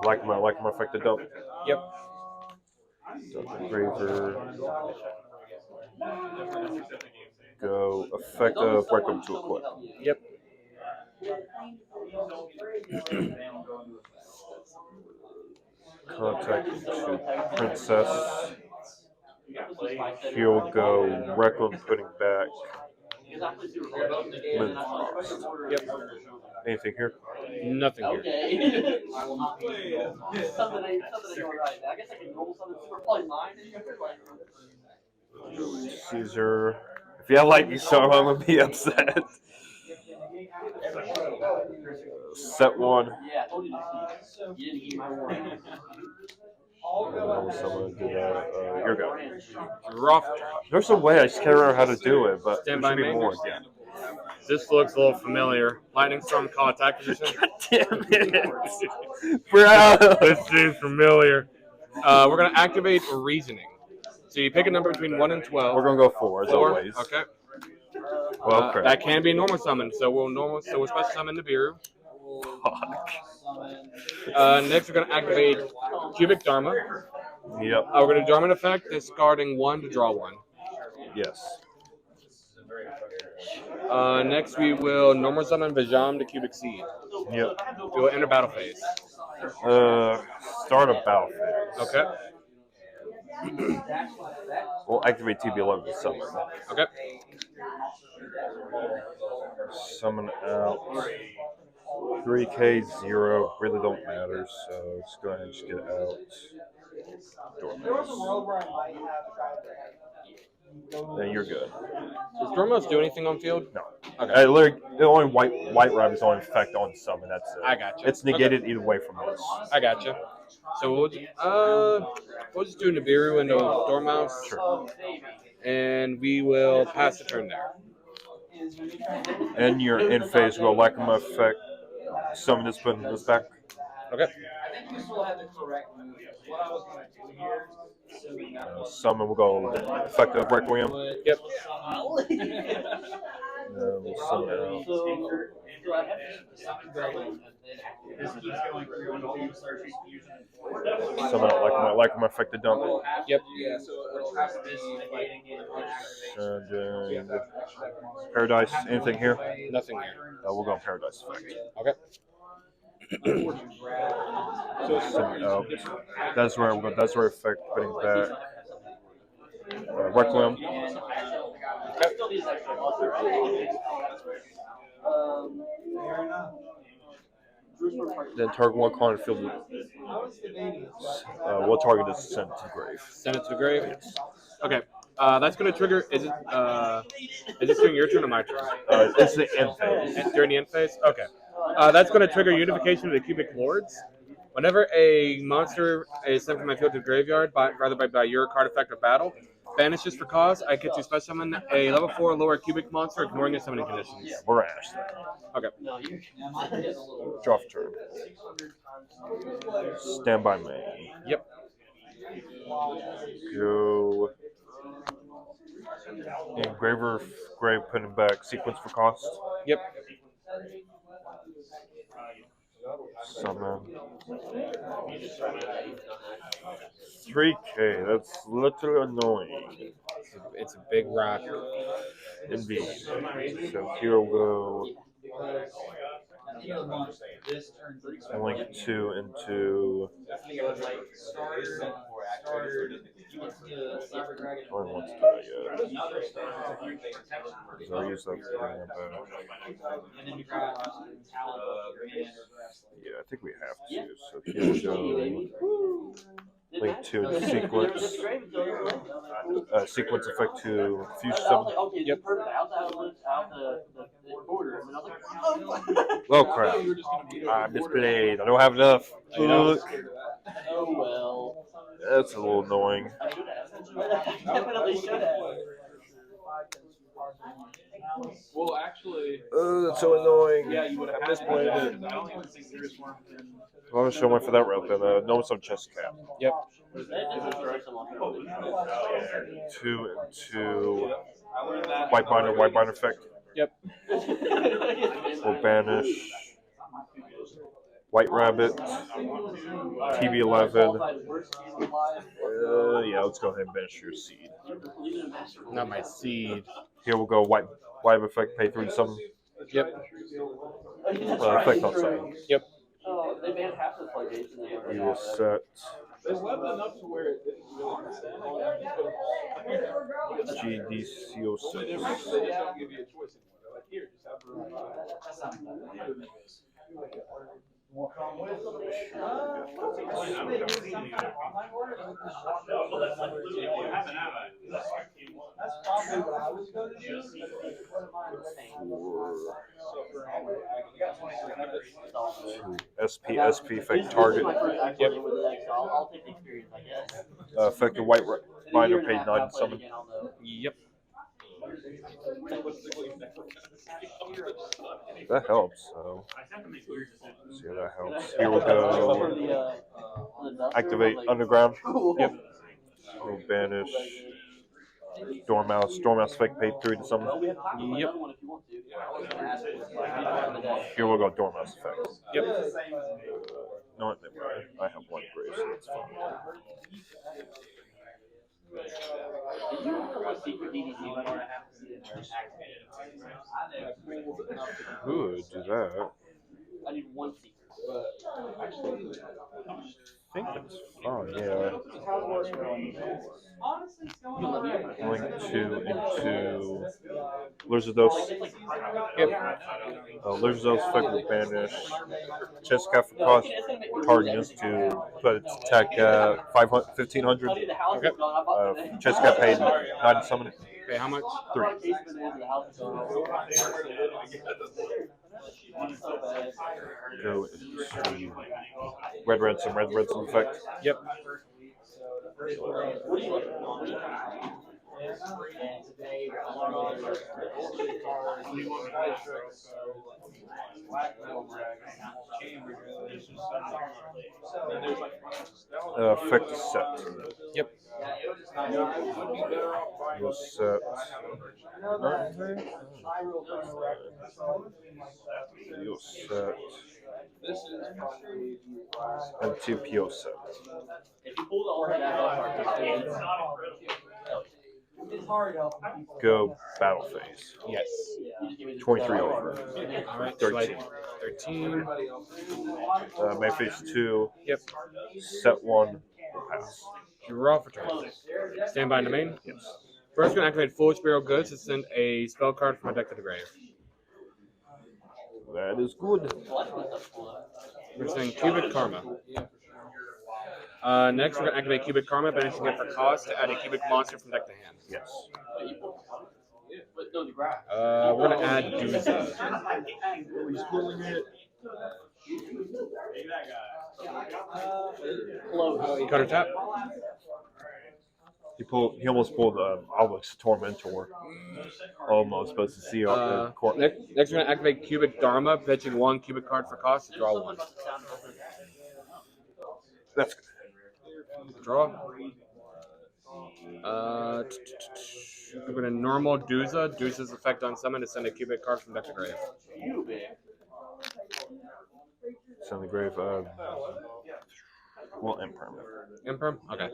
Like my effective dump. Yep. Dump engraver. Go effective Requiem to equip. Yep. Contact into Princess. He'll go Requiem putting back Moon cost. Yep. Anything here? Nothing here. Okay. Something ain't going right. I guess I can roll something super probably mine. Caesar. If you have lightning storm, I'm gonna be upset. Set 1. Yeah, I told you to see. You didn't hear my warning. Someone did your go. Rough. There's a way, I just can't remember how to do it, but Stand there by should be me. more. Yeah. This looks a little familiar. Lightning storm, call attack position. God damn it. Bro. This seems familiar. We're gonna activate reasoning. So you pick a number between 1 and 12. We're gonna go 4 as 4. always. Okay. Well, crap. That can be a normal summon, so we'll special summon Nibiru. Fuck. Next, we're gonna activate Cubic Dharma. Yep. We're gonna Dharma effect, discarding 1 to draw 1. Yes. Next, we will normal summon Vajam to Cubic Seed. Yep. We will enter battle phase. Start a battle phase. Okay. We'll activate TB11 to summon. Okay. Summon out. 3K 0 really don't matter, so let's go ahead and just get it out. Then you're good. Does Dormos do anything on field? No. Okay. Literally, the only white rabbit's only effect on summon. That's it. I gotcha. It's negated either way from this. I gotcha. So we'll just do Nibiru into Dormouse. Sure. And we will pass the turn there. And your end phase will like my effect. Summon this, put this back. Okay. Summon will go effective Requiem. Yep. We'll summon out. Summon out like my effective dump. Yep. And Paradise. Anything here? Nothing here. We'll go on Paradise effect. Okay. So summon out. That's where we'll go. That's where effect putting back. Requiem. Then target one card and field. We'll target this send it to the grave. Send it to the grave. Yes. Okay. That's gonna trigger. Is this during your turn or my turn? It's the end phase. It's during the end phase. Okay. That's gonna trigger unification of the cubic lords. Whenever a monster is sent from my field to the graveyard, by your card effect of battle, banishes for cause, I get to special summon a level 4 lower cubic monster, ignoring the summoning conditions. Yeah, we're Ash. Okay. Draw for turn. Stand by me. Yep. Go. Engraver, grave, putting back sequence for cost. Yep. Summon. 3K. That's literally annoying. It's a big rock. Indeed. So here we'll go. Link 2 into. I don't want to do that yet. So I'll use that to bring it back. Yeah, I think we have to. So here we go. Link 2 into sequence. Sequence effect to Fusion 7. Yep. Oh crap. I misplayed. I don't have enough. You Oh well. That's a little annoying. Definitely should have. Well, actually, That's so annoying. yeah, you would have I misplayed it. I don't even think there is one. Well, I'm showing for that route then. No some chest cap. Yep. 2 into white binder effect. Yep. We'll banish White Rabbit, TB11. Yeah, let's go ahead and banish your seed. Not my seed. Here we'll go white effect, pay 3 summon. Yep. Effect on summon. Yep. They banned half the floodgates. We will set They left enough to where it didn't really GDCO6. They just don't give you a choice anymore. They're like, here, just have SP effect target. Yep. I'll take the experience, I guess. Effective white binder paid 9 summon. Yep. That helps. So see how that helps. Here we go. Activate underground. Yep. We'll banish Dormouse. Dormouse effect paid 3 to summon. Yep. Here we'll go Dormouse effect. Yep. No, never mind. I have 1 grave, so that's fine. Could do that. I need 1 secret. I think that's fine, yeah. Link 2 into Lizardos. Yep. Lizardos effect will banish. Chest cap for cost. Target is to put its attack 1500. Okay. Chest cap paid 9 to summon it. Okay, how much? 3. Go into red some effect. Yep. Effect is set. Yep. You'll set. You'll set. And 2 PO set. Go battle phase. Yes. 23 over. All right. 13. 13. Main phase 2. Yep. Set 1. Pass. Draw for turn. Stand by in the main. Yes. First, going to activate Foolish Burial Goods to send a spell card from my deck to the grave. That is good. We're saying Cubic Karma. Next, we're going to activate Cubic Karma, banishing it for cost to add a Cubic monster from deck to hand. Yes. We're going to add Doozy. Cutter tap. He almost pulled Albus Tormentor. Almost supposed to see the court. Next, we're going to activate Cubic Dharma, pitching 1 Cubic card for cost to draw 1. That's good. Draw. We're going to normal Dooza. Dooza's effect on summon to send a Cubic card from deck to grave. Send the grave. Well, imperm. Imperm? Okay.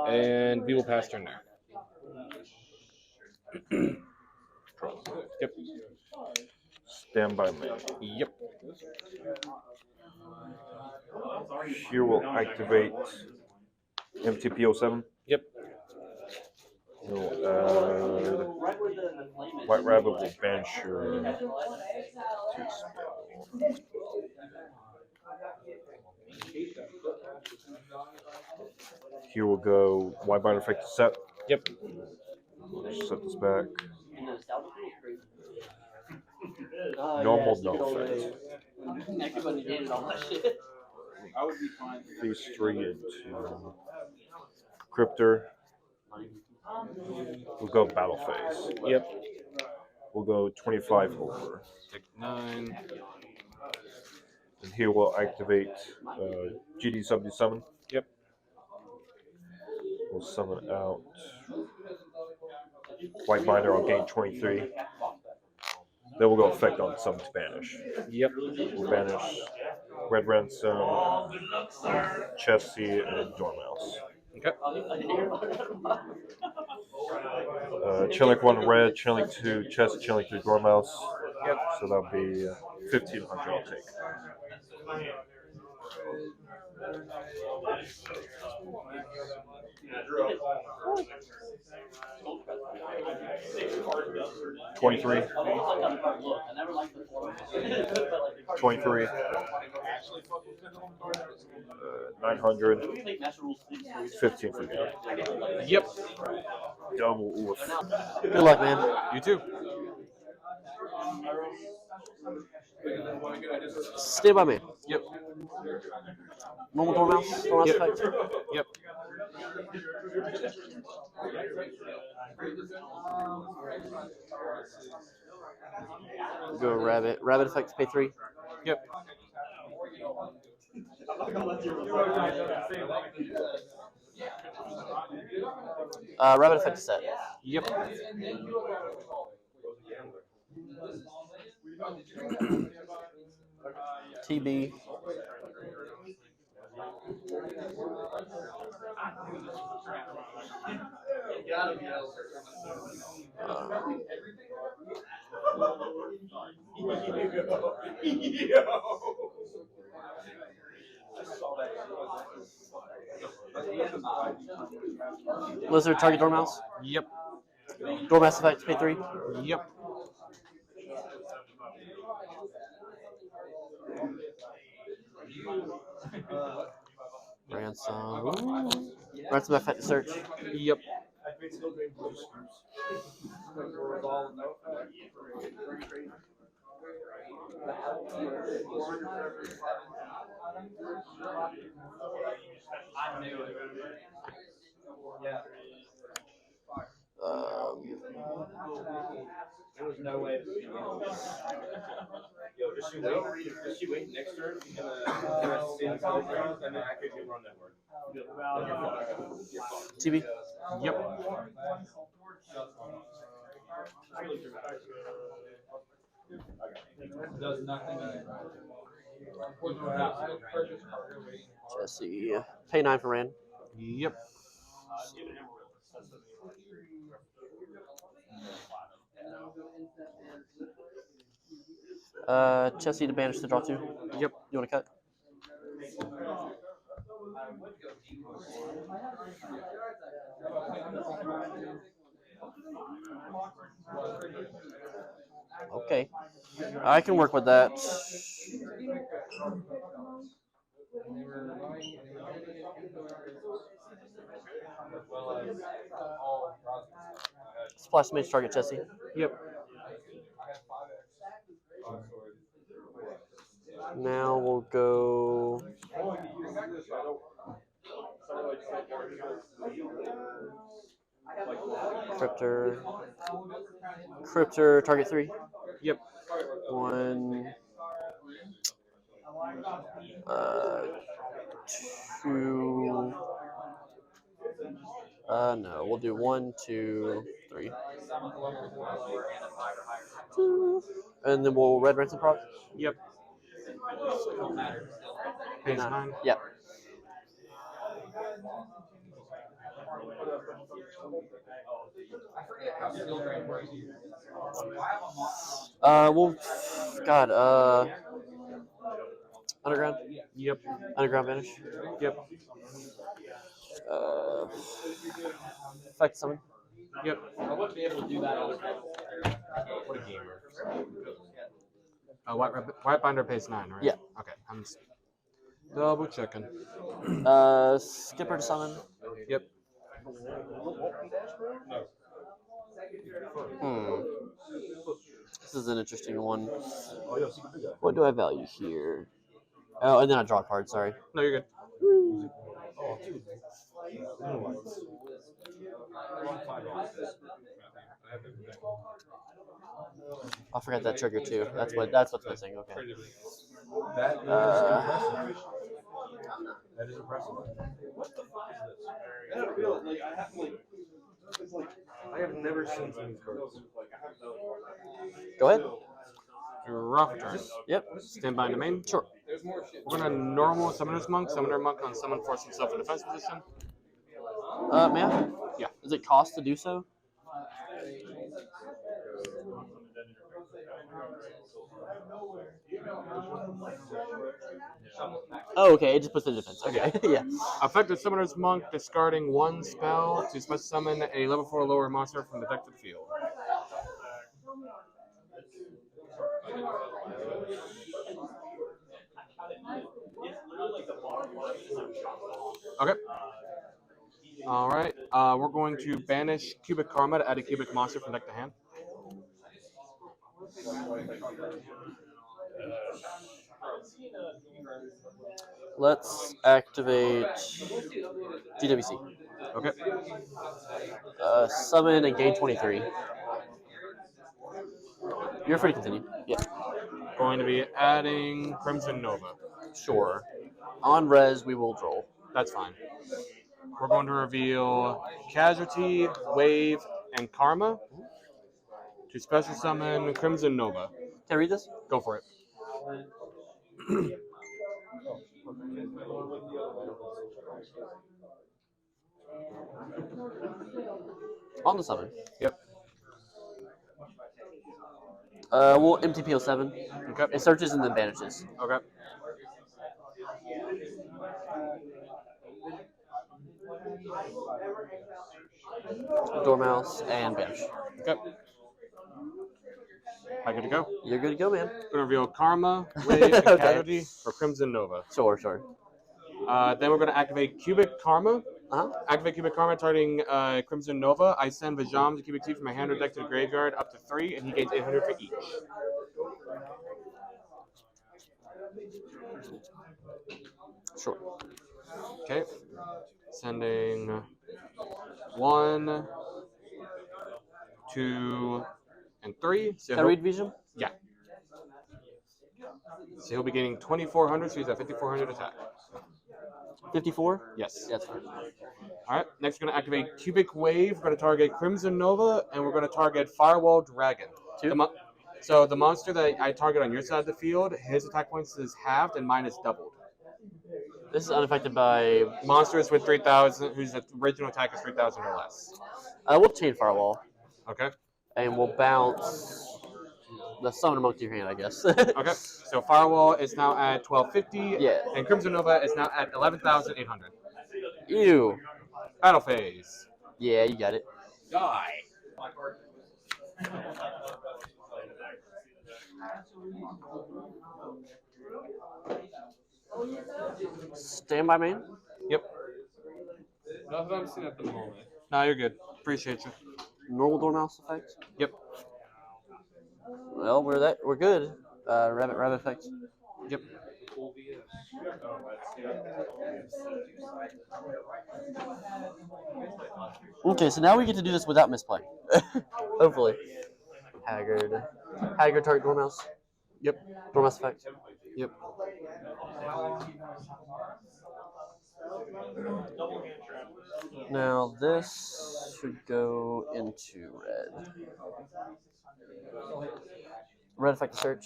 And we will pass turn there. Yep. Stand by me. Yep. Here will activate MTP07. Yep. We'll add White Rabbit will banish your Here will go White Bind effect to set. Yep. Set this back. Normal no effect. These three into Cryptor. We'll go battle phase. Yep. We'll go 25 over. Take 9. And here we'll activate GD77. Yep. We'll summon out White Binder. I'll gain 23. Then we'll go effect on summon to banish. Yep. We'll banish Red Ransom, Chessie, and Dormouse. Okay. Chilling 1 red, Chilling 2 Chessie, Chilling 3 Dormouse. Yep. So that'll be 1,500 I'll take. 23. 23. 900. 15 for you. Yep. Double oof. Good luck, man. You too. Stay by me. Yep. Normal Dormouse? Dormouse Yep. effect? Yep. Go Rabbit. Rabbit effect to pay 3. Yep. Rabbit effect to set. Yep. TB. Lizard, target Dormouse. Yep. Dormouse effect to pay 3. Yep. Ransom. Ransom effect to search. Yep. There was no way. Yo, just she wait next turn and then I could get run that word. TB. Yep. Does nothing. Jesse. Pay 9 for Rand. Yep. Jesse to banish to draw 2. Yep. You want to cut? Okay. I can work with that. Splash mage target Jesse. Yep. Now we'll go. Cryptor. Cryptor target 3. Yep. 1. 2. No, we'll do 1, 2, 3. And then we'll red ransom proc. Yep. Pays 9. Yep. Well, God, underground, Yep. underground vanish. Yep. Effect summon. Yep. I wouldn't be able to do that other time. What a gamer. White binder pays 9, right? Yeah. Okay. I'm just double checking. Skipper to summon. Yep. This is an interesting one. What do I value here? Oh, and then I draw a card. Sorry. No, you're good. I forgot that trigger too. That's what's missing. Okay. That is impressive. That is impressive. What the fuck is this? I have never seen some of these cards. Go ahead. Draw for turn. Yep. Stand by in the main. Sure. We're gonna normal Summoner's Monk. Summoner Monk on summon, force himself in defense position. May I? Yeah. Does it cost to do so? Oh, okay. It just puts it in defense. Okay. Yeah. Affected Summoner's Monk, discarding 1 spell to special summon a level 4 lower monster from the deck to the field. Okay. All right. We're going to banish Cubic Karma to add a Cubic monster from deck to hand. Let's activate GWC. Okay. Summon and gain 23. You're free to continue. Yeah. Going to be adding Crimson Nova. Sure. On res, we will draw. That's fine. We're going to reveal Casualty, Wave, and Karma to special summon Crimson Nova. Can I read this? Go for it. On the summon. Yep. We'll empty PO7. Okay. It searches and then banishes. Okay. Dormouse and banish. Okay. I good to go. You're good to go, man. We're going to reveal Karma, Wave, and Okay. Casualty for Crimson Nova. Sure, sure. Then we're going to activate Cubic Karma. Uh-huh. Activate Cubic Karma targeting Crimson Nova. I send Vajam to Cubic T from my hand or deck to the graveyard up to 3, and he gains 800 for each. Sure. Okay. Sending 1, 2, and 3. So Can I read Vision? Yeah. So he'll be gaining 2,400, so he's at 5,400 attack. 54? Yes. That's fine. All right. Next, we're going to activate Cubic Wave. We're going to target Crimson Nova, and we're going to target Firewall Dragon. So the monster that I target on your side of the field, his attack points is halved, and mine is doubled. This is unaffected by... Monsters with 3,000, whose original attack is 3,000 or less. We'll chain Firewall. Okay. And we'll bounce the Summon Monk to your hand, I guess. Okay. So Firewall is now at 1,250. Yeah. And Crimson Nova is now at 11,800. Ew. Battle phase. Yeah, you got it. Die. Stand by main. Yep. Not that I'm seeing at the moment. No, you're good. Appreciate you. Normal Dormouse effect. Yep. Well, we're good. Rabbit effect. Yep. Okay, so now we get to do this without misplay. Hopefully. Haggard target Dormouse. Yep. Dormouse effect. Yep. Now this should go into red. Red effect to search.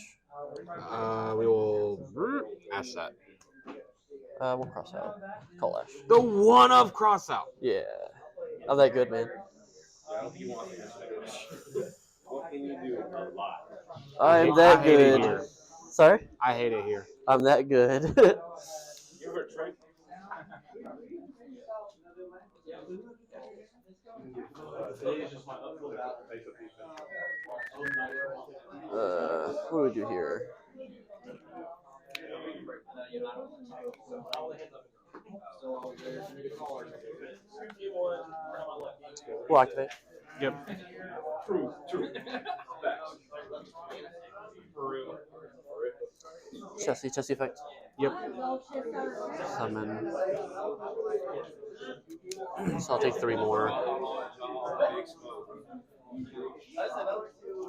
We will ash that. We'll cross out. Call Ash. The one of cross out. Yeah. I'm that good, man. I'm that I hate it good. here. Sorry? I hate it here. I'm that good. What do we do here? We'll activate. Yep. Chessie effect. Yep. Summon. So I'll take 3 more.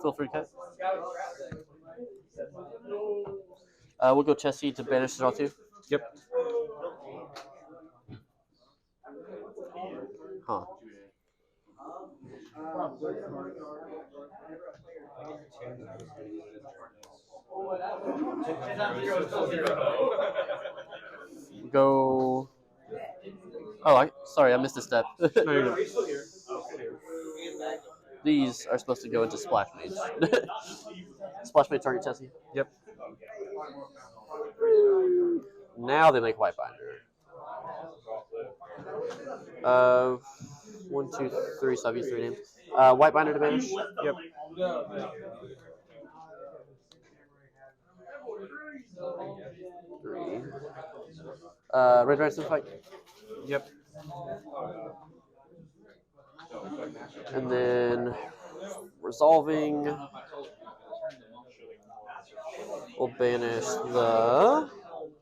Feel free to cut. We'll go Chessie to banish draw 2. Yep. Huh. Go. Oh, sorry, I missed a step. No, you're good. These are supposed to go into Splash Mage. Splash Mage target Chessie. Yep. Now they make White Binder. 1, 2, 3, so I've used 3 names. White Binder to banish. Yep. 3. Red Ransom fight. Yep. And then resolving. We'll banish the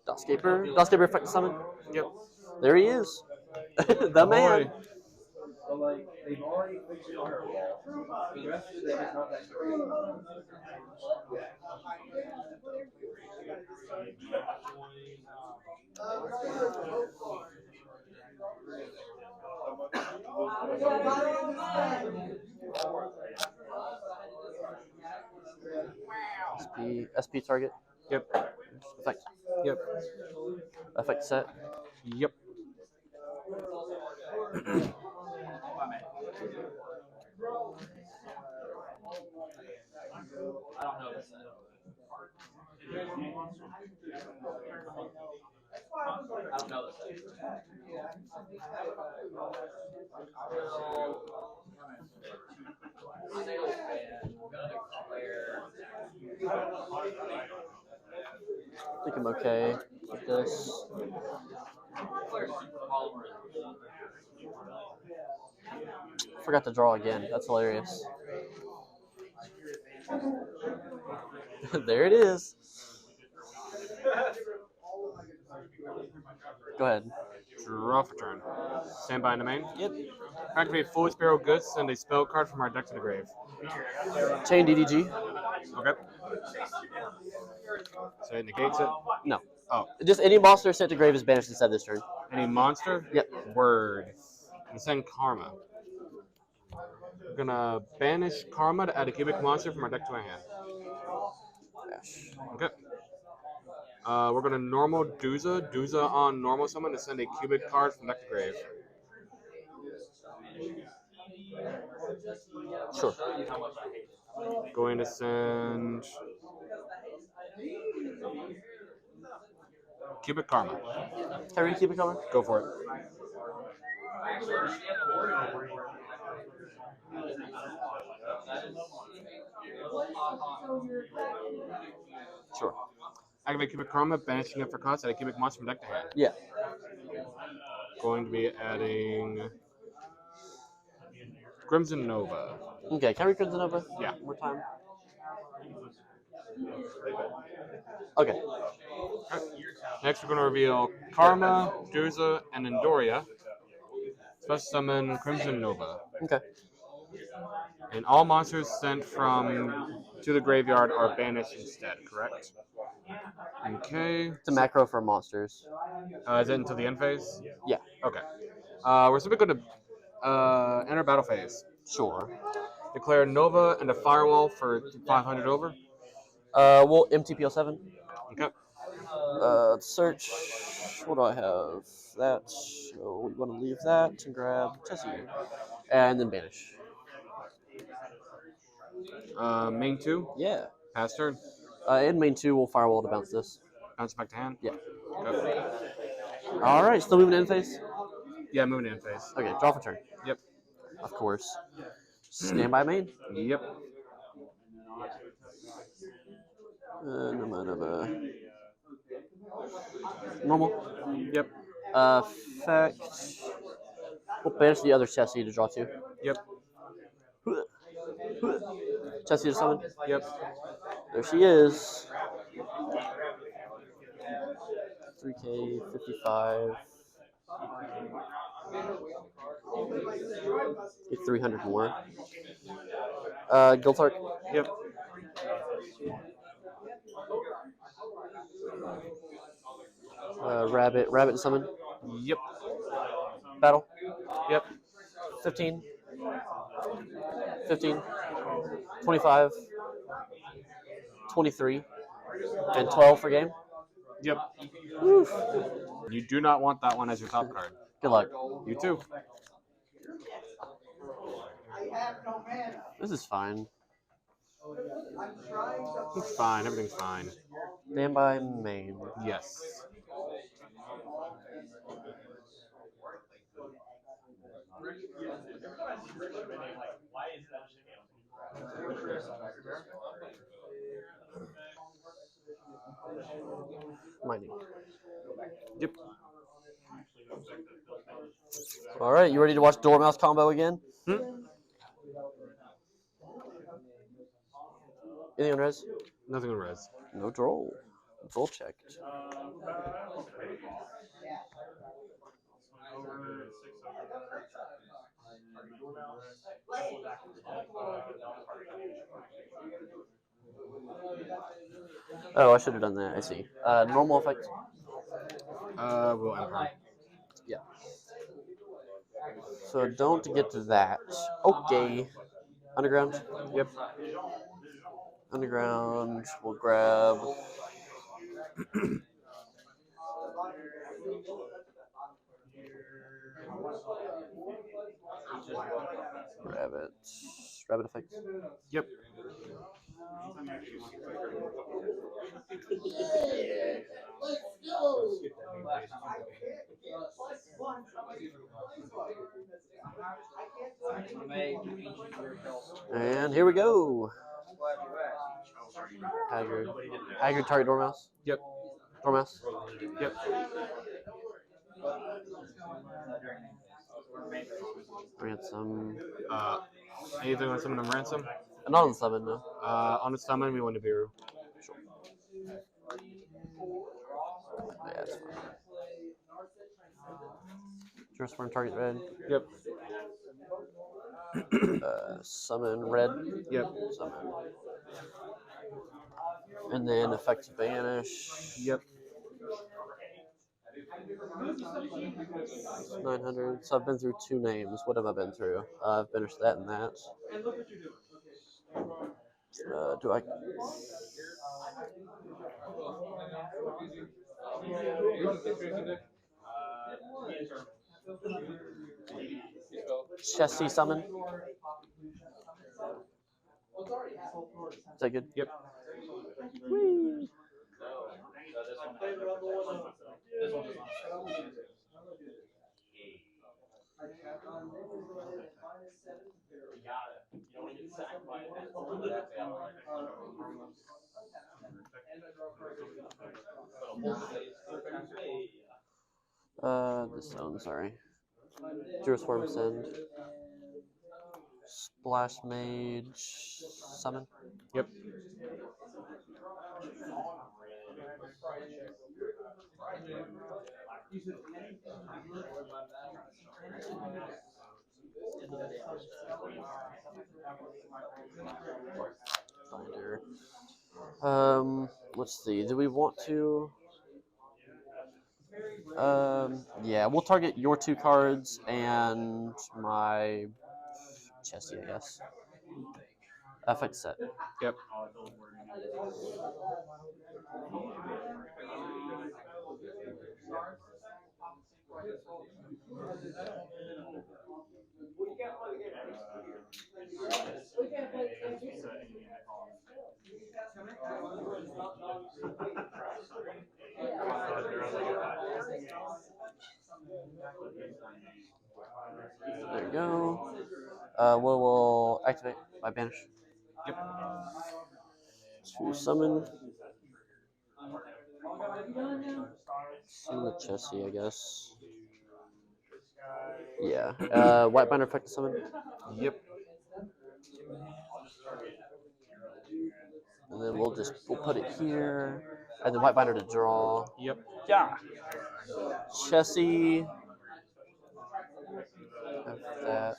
Doscaper. Doscaper effect to summon. Yep. There he is. The man. SP target. Yep. Effect. Yep. Effect set. Yep. I think I'm okay with this. Forgot to draw again. That's hilarious. There it is. Go ahead. Draw for turn. Stand by in the main. Yep. Activate Foolish Barrel Goods. Send a spell card from our deck to the grave. Chain DDG. Okay. So it negates it. No. Oh. Just any monster sent to grave is banished instead this turn. Any monster? Yep. Word. And send Karma. We're gonna banish Karma to add a cubic monster from our deck to our hand. Okay. We're gonna normal Duza. Duza on normal summon to send a cubic card from deck to grave. Sure. Going to send cubic Karma. Can we keep it coming? Go for it. Sure. Activate cubic Karma, banishing it for cost, add a cubic monster from deck to hand. Yeah. Going to be adding Crimson Nova. Okay, can we Crimson Nova? Yeah. One more time. Okay. Next, we're going to reveal Karma, Duza, and Endoria. Special summon Crimson Nova. Okay. And all monsters sent from to the graveyard are banished instead, correct? Okay. It's a macro for monsters. Is it until the end phase? Yeah. Okay. We're simply going to enter battle phase. Sure. Declare Nova and a Firewall for 500 over. We'll MTPL7. Okay. Let's search. What do I have? That. So we want to leave that and grab Tessie. And then banish. Main 2. Yeah. Pass turn. In main 2, we'll firewall to bounce this. Bounce back to hand. Yeah. Okay. All right. Still moving in phase. Yeah, moving in phase. Okay. Draw for turn. Yep. Of course. Stand by main. Yep. Normal. Yep. Effect. We'll banish the other Tessie to draw 2. Yep. Tessie to summon. Yep. There she is. 3K, 55. Get 300 more. Giltark. Yep. Rabbit to summon. Yep. Battle. Yep. 15. 15. 25. 23. And 12 for game. Yep. Woof. You do not want that one as your top card. Good luck. You too. This is fine. It's fine. Everything's fine. Stand by main. Yes. Mining. Yep. All right, you ready to watch Dormouse combo again? Anything on res? Nothing on res. No draw. Draw checked. Oh, I should have done that. I see. Normal effect. We'll Emperor. Yeah. So don't get to that. Okay. Underground. Yep. Underground. We'll grab. Rabbit. Rabbit effect. Yep. And here we go. Haggard. Haggard target Dormouse. Yep. Dormouse. Yep. Ransom. Anything on summon on ransom? Not on the summon, no. On the summon, we want to Biru. Yeah, that's fine. Transform target red. Yep. Summon red. Yep. Summon. And then effect banish. Yep. 900. So I've been through 2 names. What have I been through? I've banished that and that. Do I? Chesty summon. Is that good? Yep. Whee. This one, sorry. Jurisform send. Splash Mage summon. Yep. Binder. Let's see. Do we want to? Yeah, we'll target your 2 cards and my Chessie, I guess. Effect set. Yep. There you go. We'll activate my banish. Yep. To summon. Summon the Chessie, I guess. Yeah. White binder effect to summon. Yep. And then we'll put it here. And then white binder to draw. Yep. Yeah. Chessie. Have that.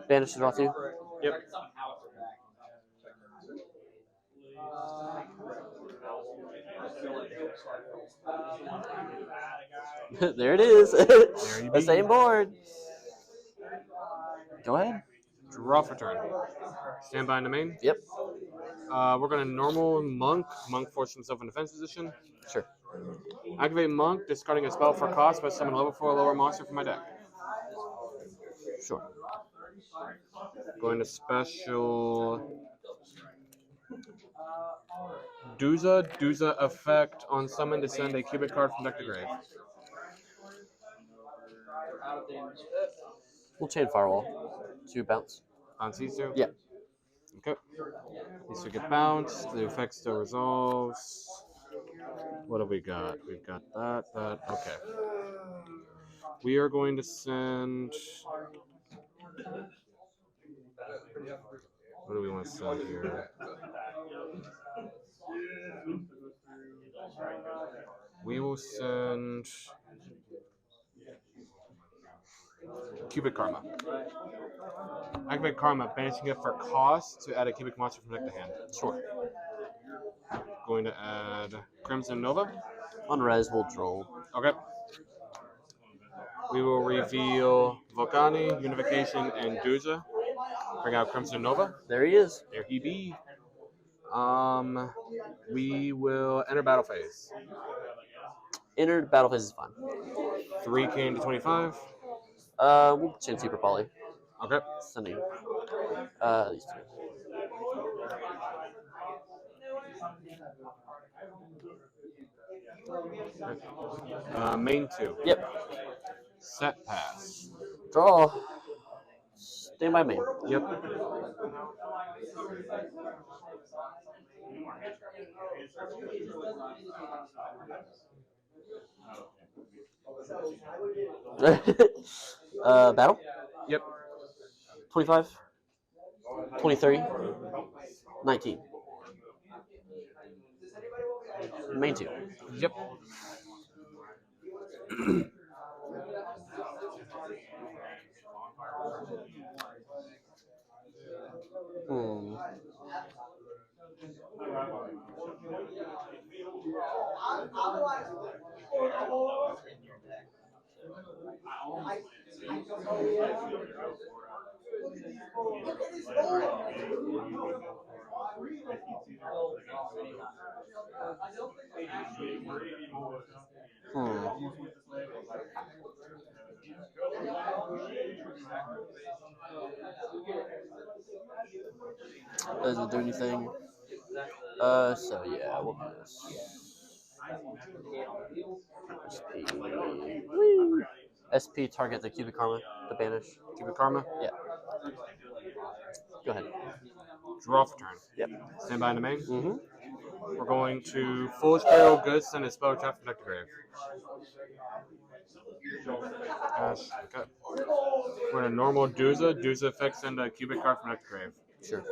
Banish to draw 2. Yep. There it is. you The be. same board. Go ahead. Draw for turn. Stand by in the main. Yep. We're going to normal Monk. Monk forces himself in defense position. Sure. Activate Monk, discarding a spell for cost, but summon level 4 lower monster from my deck. Sure. Going to special Duza. Duza effect on summon to send a cubic card from deck to grave. We'll chain firewall to bounce. Bounce these two? Yeah. Okay. These two get bounced. The effect still resolves. What have we got? We've got that. Okay. We are going to send. What do we want to send here? We will send Cubic Karma. Activate Karma, banishing it for cost to add a cubic monster from deck to hand. Sure. Going to add Crimson Nova. On res, we'll draw. Okay. We will reveal Volcani, Unification, and Duza. Bring out Crimson Nova. There he is. There he be. We will enter battle phase. Entered battle phase is fine. 3 came to 25. We'll chain super poly. Okay. Sending. These 2. Main 2. Yep. Set pass. Draw. Stand by main. Yep. Battle. Yep. 25. 23. 19. Main 2. Yep. Doesn't do anything. So yeah, we'll do this. SP. Woo. SP target the cubic karma, the banish. Cubic Karma. Yeah. Go ahead. Draw for turn. Yep. Stand by in the main. Mm-hmm. We're going to Foolish Barrel, Good, send a spell trap from deck to grave. Okay. We're going to normal Duza. Duza effect, send a cubic card from deck to grave. Sure.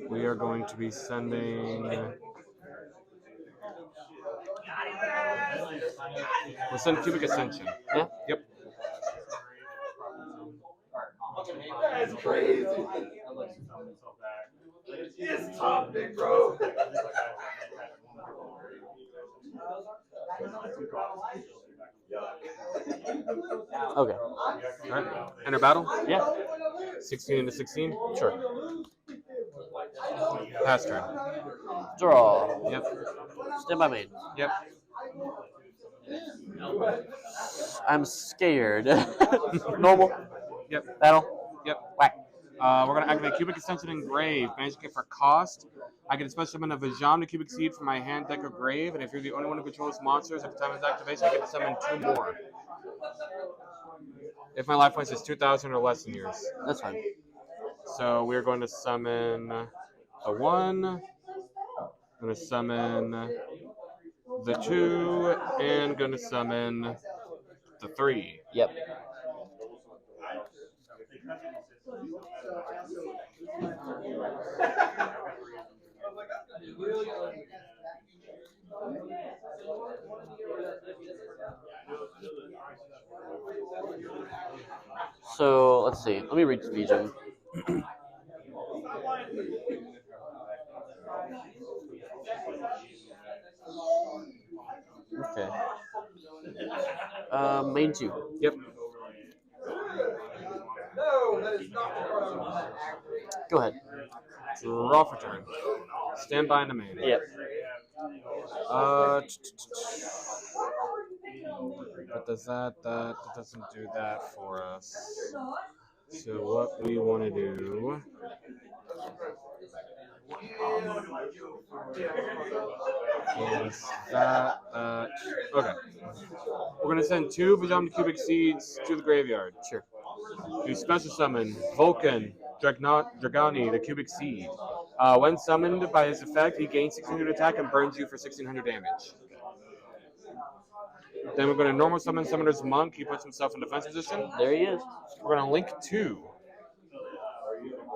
We are going to be sending. We'll send Cubic Ascension. Yeah. Yep. That's crazy. It's tough, big bro. Okay. Alright. Enter battle. Yeah. 16 into 16. Sure. Pass turn. Draw. Yep. Stand by main. Yep. I'm scared. Normal. Yep. Battle. Yep. Whack. We're going to activate Cubic Extension and Grave. Magic it for cost. I get a special summon of Vajam to Cubic Seed from my hand, deck, or grave. And if you're the only one who controls monsters at the time of its activation, I get to summon 2 more. If my life points is 2,000 or less in yours. That's fine. So we're going to summon a 1. I'm going to summon the 2. And going to summon the 3. Yep. So let's see. Let me read Vision. Okay. Main 2. Yep. Go ahead. Draw for turn. Stand by in the main. Yep. But does that doesn't do that for us. So what we want to do is that. Okay. We're gonna send 2 Vajam Cubic Seeds to the graveyard. Sure. Do special summon Vulcan Dragani, the Cubic Seed. When summoned by his effect, he gains 1600 attack and burns you for 1600 damage. Then we're going to normal summon Summoner's Monk. He puts himself in defense position. There he is. We're going to link 2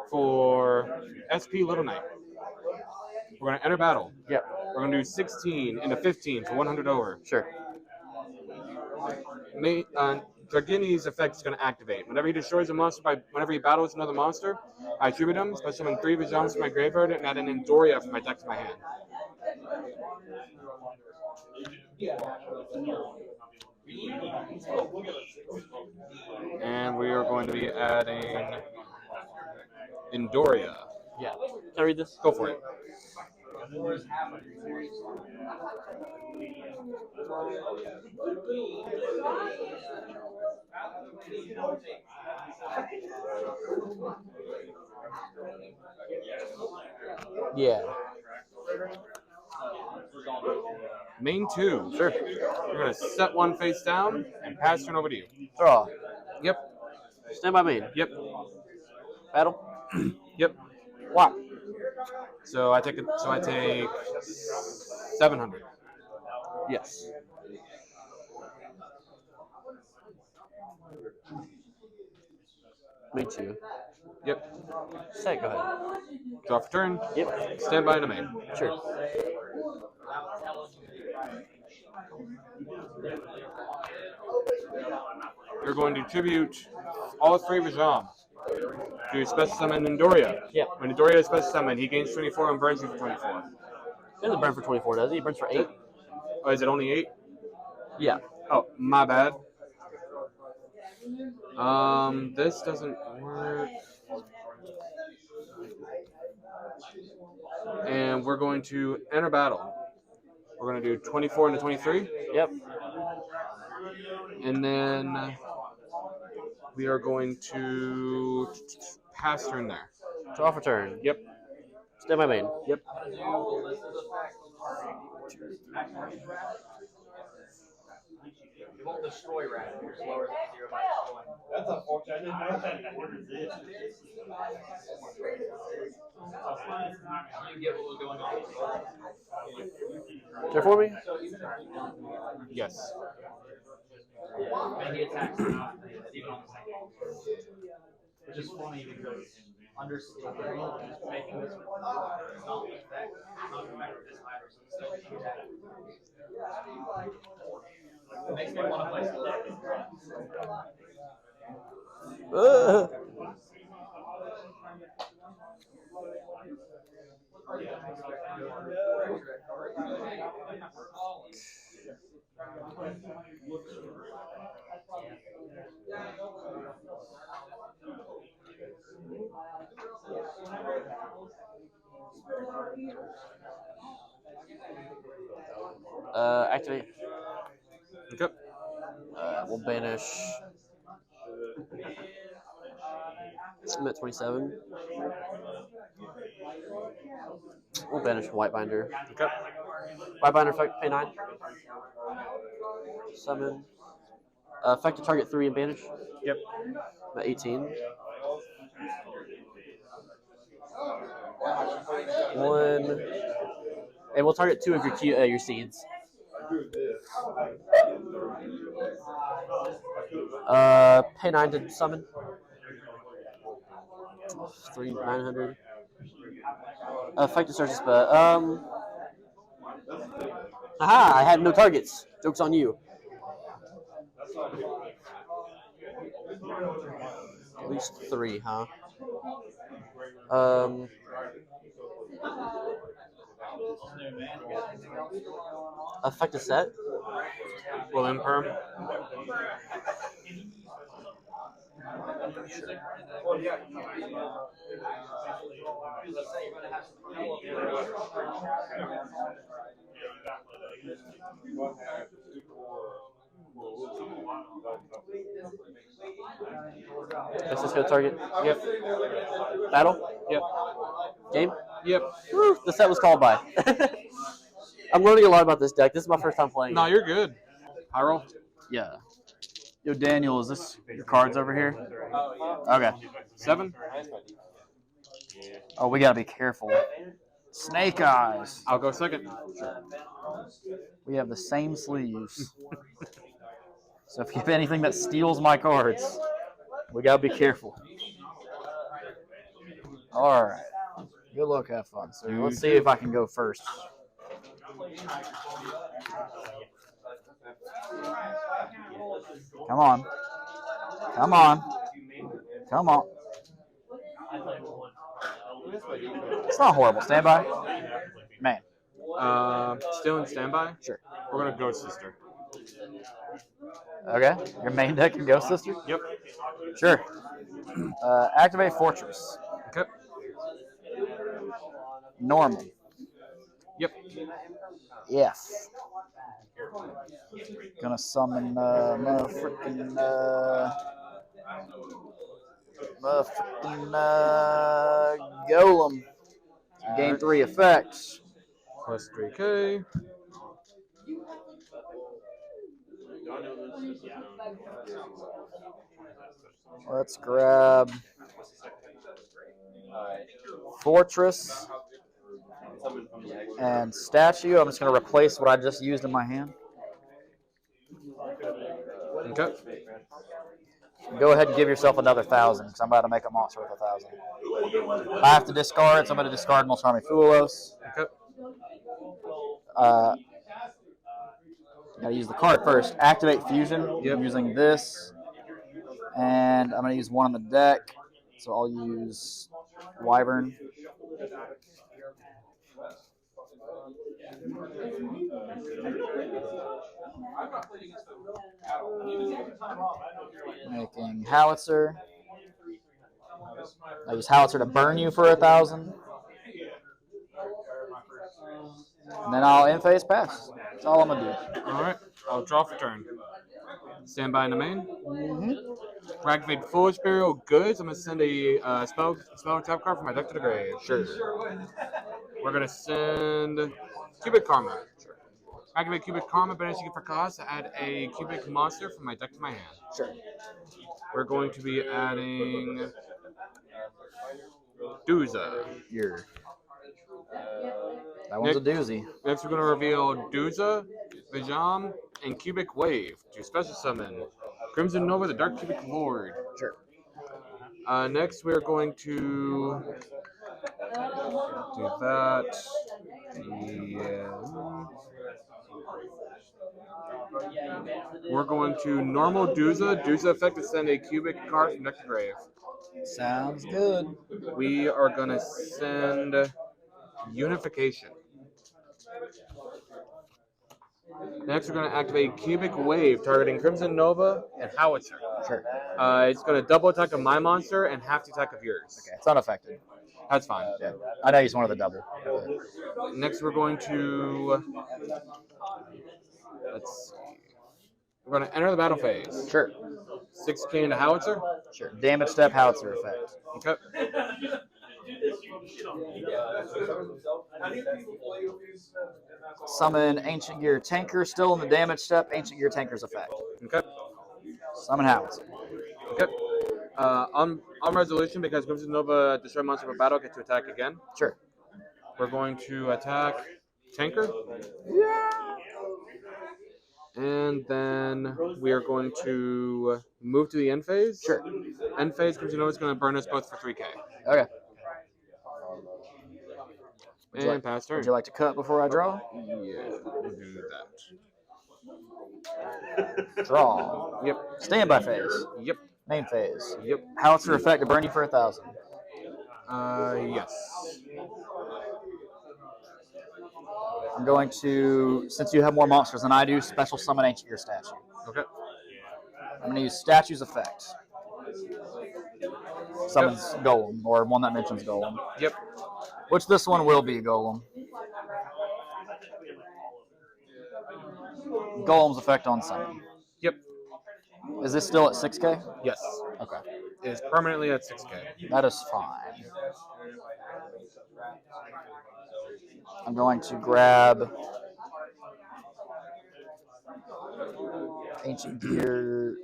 for SP Little Knight. We're going to enter battle. Yep. We're going to do 16 into 15 for 100 over. Sure. Dragini's effect is going to activate. Whenever he destroys a monster whenever he battles another monster, I tribute him, special summon 3 Vajams from my graveyard, and add an Endoria from my deck to my hand. And we are going to be adding Endoria. Yeah. Can I read this? Go for it. Yeah. Main 2. Sure. We're going to set 1 face down and pass turn over to you. Draw. Yep. Stand by main. Yep. Battle. Yep. Whack. So I take 700. Yes. Me too. Yep. Say, go ahead. Draw for turn. Yep. Stand by in the main. Sure. You're going to tribute all 3 Vajam to special summon Endoria. Yep. When Endoria is special summoned, he gains 24 and burns you for 24. He doesn't burn for 24, does he? He burns for 8. Oh, is it only 8? Yeah. Oh, my bad. This doesn't work. And we're going to enter battle. We're going to do 24 into 23. Yep. And then we are going to pass turn there. Draw for turn. Yep. Stand by main. Yep. You won't destroy rat if you're slower than 0 by destroying. That's unfortunate. I didn't know that. What is this? You get what was going on. Care for me? Yes. And he attacks now, even on the same. Which is funny because understanding making this not effect, not matter this matters, so it's still attack. It makes me want to play Activate. Okay. We'll banish. I'm at 27. We'll banish White Binder. Okay. White Binder effect, pay 9. Summon. Affect to target 3 and banish. Yep. I'm at 18. 1. And we'll target 2 of your seeds. Pay 9 to summon. 3, 900. Fight to search this, but aha! I had no targets. Joke's on you. At least 3, huh? Affect a set. Will imperm. Is this gonna target? Yep. Battle? Yep. Game? Yep. Woo, the set was called by. I'm learning a lot about this deck. This is my first time playing. No, you're good. High roll. Yeah. Yo, Daniel, is this your cards over here? Okay. 7. Oh, we gotta be careful. Snake Eyes. I'll go second. We have the same sleeves. So if you have anything that steals my cards, we gotta be careful. All right. Good luck, have fun. So let's see if I can go first. Come on. Come on. Come on. It's not horrible. Stand by. Man. Still in standby? Sure. We're gonna Ghost Sister. Okay. Your main deck can Ghost Sister? Yep. Sure. Activate Fortress. Okay. Normal. Yep. Yes. Gonna summon motherfucking Golem. Gain 3 effects. Plus 3K. Let's grab Fortress and Statue. I'm just going to replace what I just used in my hand. Okay. Go ahead and give yourself another 1,000 because I'm about to make a monster with 1,000. I have to discard, so I'm going to discard Mulcharmy Fulos. Okay. Gotta use the card first. Activate Fusion. Yep. I'm using this. And I'm going to use one on the deck. So I'll use Wyvern. Making Howitzer. I use Howitzer to burn you for 1,000. And then I'll end phase pass. That's all I'm going to do. Alright. I'll draw for turn. Stand by in the main. For activate Foolish Burial Goods, I'm going to send a spell tap card from my deck to the grave. Sure. We're going to send Cubic Karma. Sure. Activate Cubic Karma, banish you for cost to add a Cubic monster from my deck to my hand. Sure. We're going to be adding Duza. That one's a doozy. Next, we're going to reveal Duza, Vijam, and Cubic Wave to special summon Crimson Nova, the Dark Cubic Lord. Sure. Next, we're going to do that. Yeah. We're going to normal Duza. Duza effect to send a cubic card from deck to grave. Sounds good. We are going to send Unification. Next, we're going to activate Cubic Wave, targeting Crimson Nova and Howitzer. Sure. It's going to double attack of my monster and half the attack of yours. Okay, it's unaffected. That's fine. Yeah. I know you just wanted the double. Next, we're going to let's see. We're going to enter the battle phase. Sure. 6K into howitzer. Sure. Damage step howitzer effect. Okay. Summon Ancient Gear Tanker, still in the damage step, Ancient Gear Tanker's effect. Okay. Summon howitzer. Okay. On resolution, because Crimson Nova destroy monster of battle, get to attack again. Sure. We're going to attack Tanker. And then we are going to move to the end phase. Sure. End phase, Crimson Nova is going to burn us both for 3K. Okay. And pass turn. Would you like to cut before I draw? Yeah, we'll do that. Draw. Yep. Standby phase. Yep. Main phase. Yep. Howitzer effect to burn you for 1,000. Yes. I'm going to, since you have more monsters than I do, special summon Ancient Gear Statue. Okay. I'm going to use Statue's effect. Summons Golem, or one that mentions Golem. Yep. Which this one will be Golem. Golem's effect on summon. Yep. Is this still at 6K? Yes. Okay. It is permanently at 6K. That is fine. I'm going to grab Ancient Gear.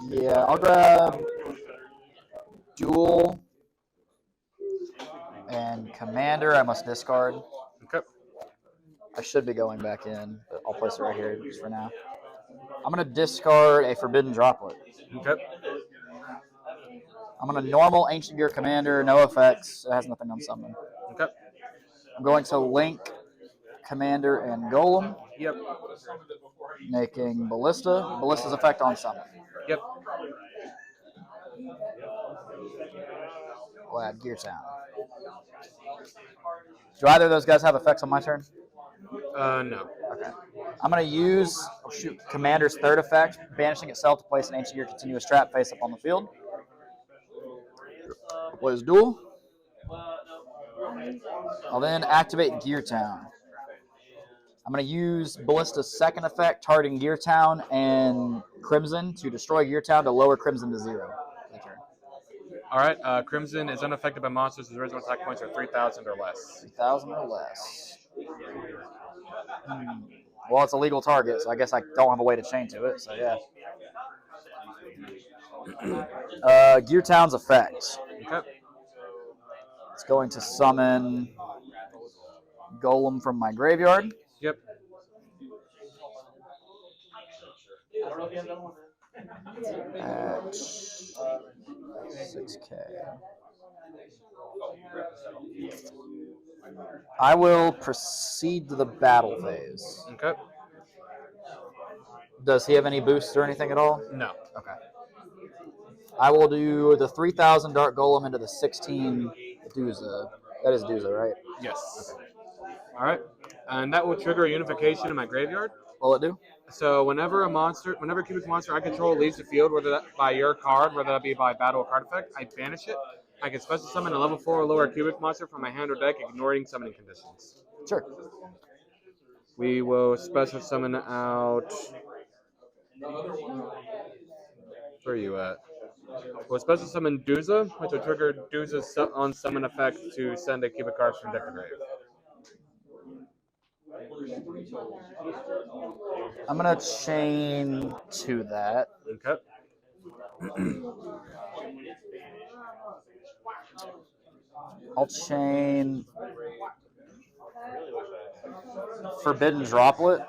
Yeah, I'll grab Duel and Commander. I must discard. Okay. I should be going back in, but I'll place it right here just for now. I'm going to discard a Forbidden Droplet. Okay. I'm going to normal Ancient Gear Commander, no effects. It has nothing on summon. Okay. I'm going to link Commander and Golem, Yep. making Ballista. Ballista's effect on summon. Yep. We'll add Gear Town. Do either of those guys have effects on my turn? No. Okay. I'm going to use Commander's third effect, banishing itself to place an Ancient Gear continuous trap face up on the field. Plays Duel. I'll then activate Gear Town. I'm going to use Ballista's second effect, targeting Gear Town and Crimson to destroy Gear Town to lower Crimson to 0. All right. Crimson is unaffected by monsters whose original attack points are 3,000 or less. 3,000 or less. Well, it's a legal target, so I guess I don't have a way to chain to it. So yeah. Gear Town's effect. Okay. It's going to summon Golem from my graveyard. Yep. At 6K. I will proceed to the battle phase. Okay. Does he have any boosts or anything at all? No. Okay. I will do the 3,000 Dark Golem into the 16 Duza. That is Duza, right? Yes. Okay. All right. And that will trigger a unification in my graveyard. Will it do? So whenever a cubic monster I control leaves the field, whether that by your card, whether that be by battle or card effect, I banish it. I can special summon a level 4 or lower cubic monster from my hand or deck, ignoring summoning conditions. Sure. We will special summon out. Where are you at? We'll special summon Duza, which will trigger Duza's on summon effect to send a cubic card from deck to grave. I'm going to chain to that. Okay. I'll chain Forbidden Droplet.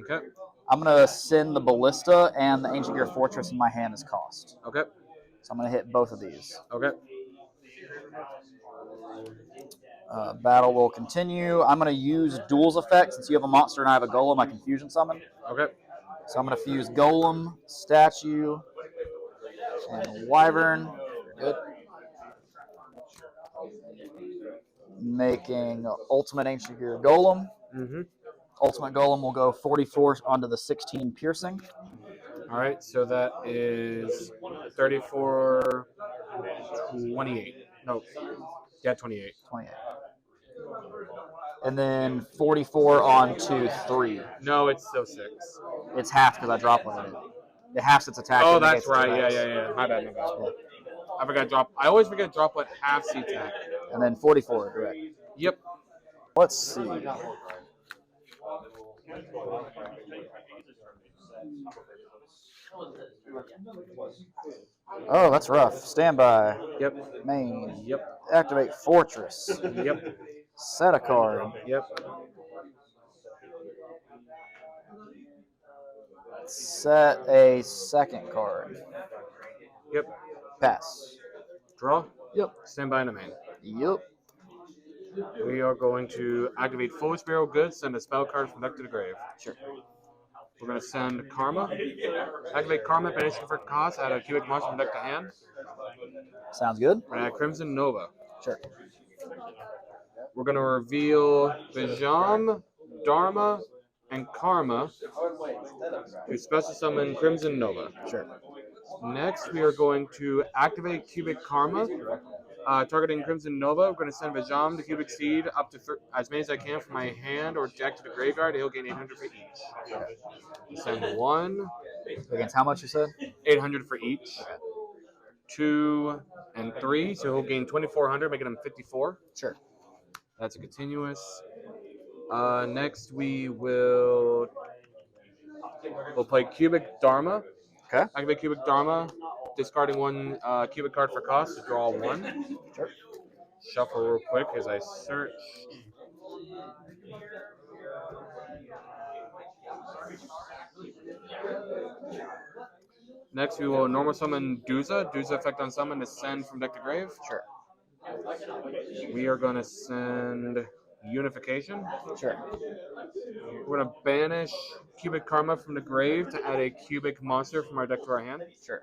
Okay. I'm going to send the Ballista and the Ancient Gear Fortress in my hand as cost. Okay. So I'm going to hit both of these. Okay. Battle will continue. I'm going to use Duel's effect. Since you have a monster and I have a Golem, I can fusion summon. Okay. So I'm going to fuse Golem, Statue, and Wyvern. Good. Making Ultimate Ancient Gear Golem. Mm-hmm. Ultimate Golem will go 44 onto the 16 piercing. All right, so that is 34, 28. No, yeah, 28. 28. And then 44 onto 3. No, it's still 6. It's half because I drop limited. It halves its attack. Oh, and that's negates its right. Yeah, attacks. yeah. My bad. I forgot drop. I always forget drop what half C attack. And then 44 direct. Yep. Let's see. Oh, that's rough. Standby. Yep. Main. Yep. Activate Fortress. Yep. Set a card. Yep. Set a second card. Yep. Pass. Draw. Yep. Stand by in the main. Yep. We are going to activate Full Spiral Goods, send a spell card from deck to the grave. Sure. We're going to send Karma. Activate Karma, banish for cost, add a cubic monster from deck to hand. Sounds good. We're going to add Crimson Nova. Sure. We're going to reveal Vijam, Dharma, and Karma to special summon Crimson Nova. Sure. Next, we are going to activate Cubic Karma. Targeting Crimson Nova, we're going to send Vijam the Cubic Seed up to as many as I can from my hand or deck to the graveyard. He'll gain 800 for each. Okay. Send 1. Against how much you said? 800 for each. Okay. 2 and 3, so he'll gain 2,400, making him 54. Sure. That's a continuous. Next, we'll play Cubic Dharma. Okay. Activate Cubic Dharma, discarding 1 cubic card for cost to draw 1. Sure. Shuffle real quick as I search. Next, we will normal summon Duza. Duza effect on summon is send from deck to grave. Sure. We are going to send Unification. Sure. We're going to banish Cubic Karma from the grave to add a cubic monster from our deck to our hand. Sure.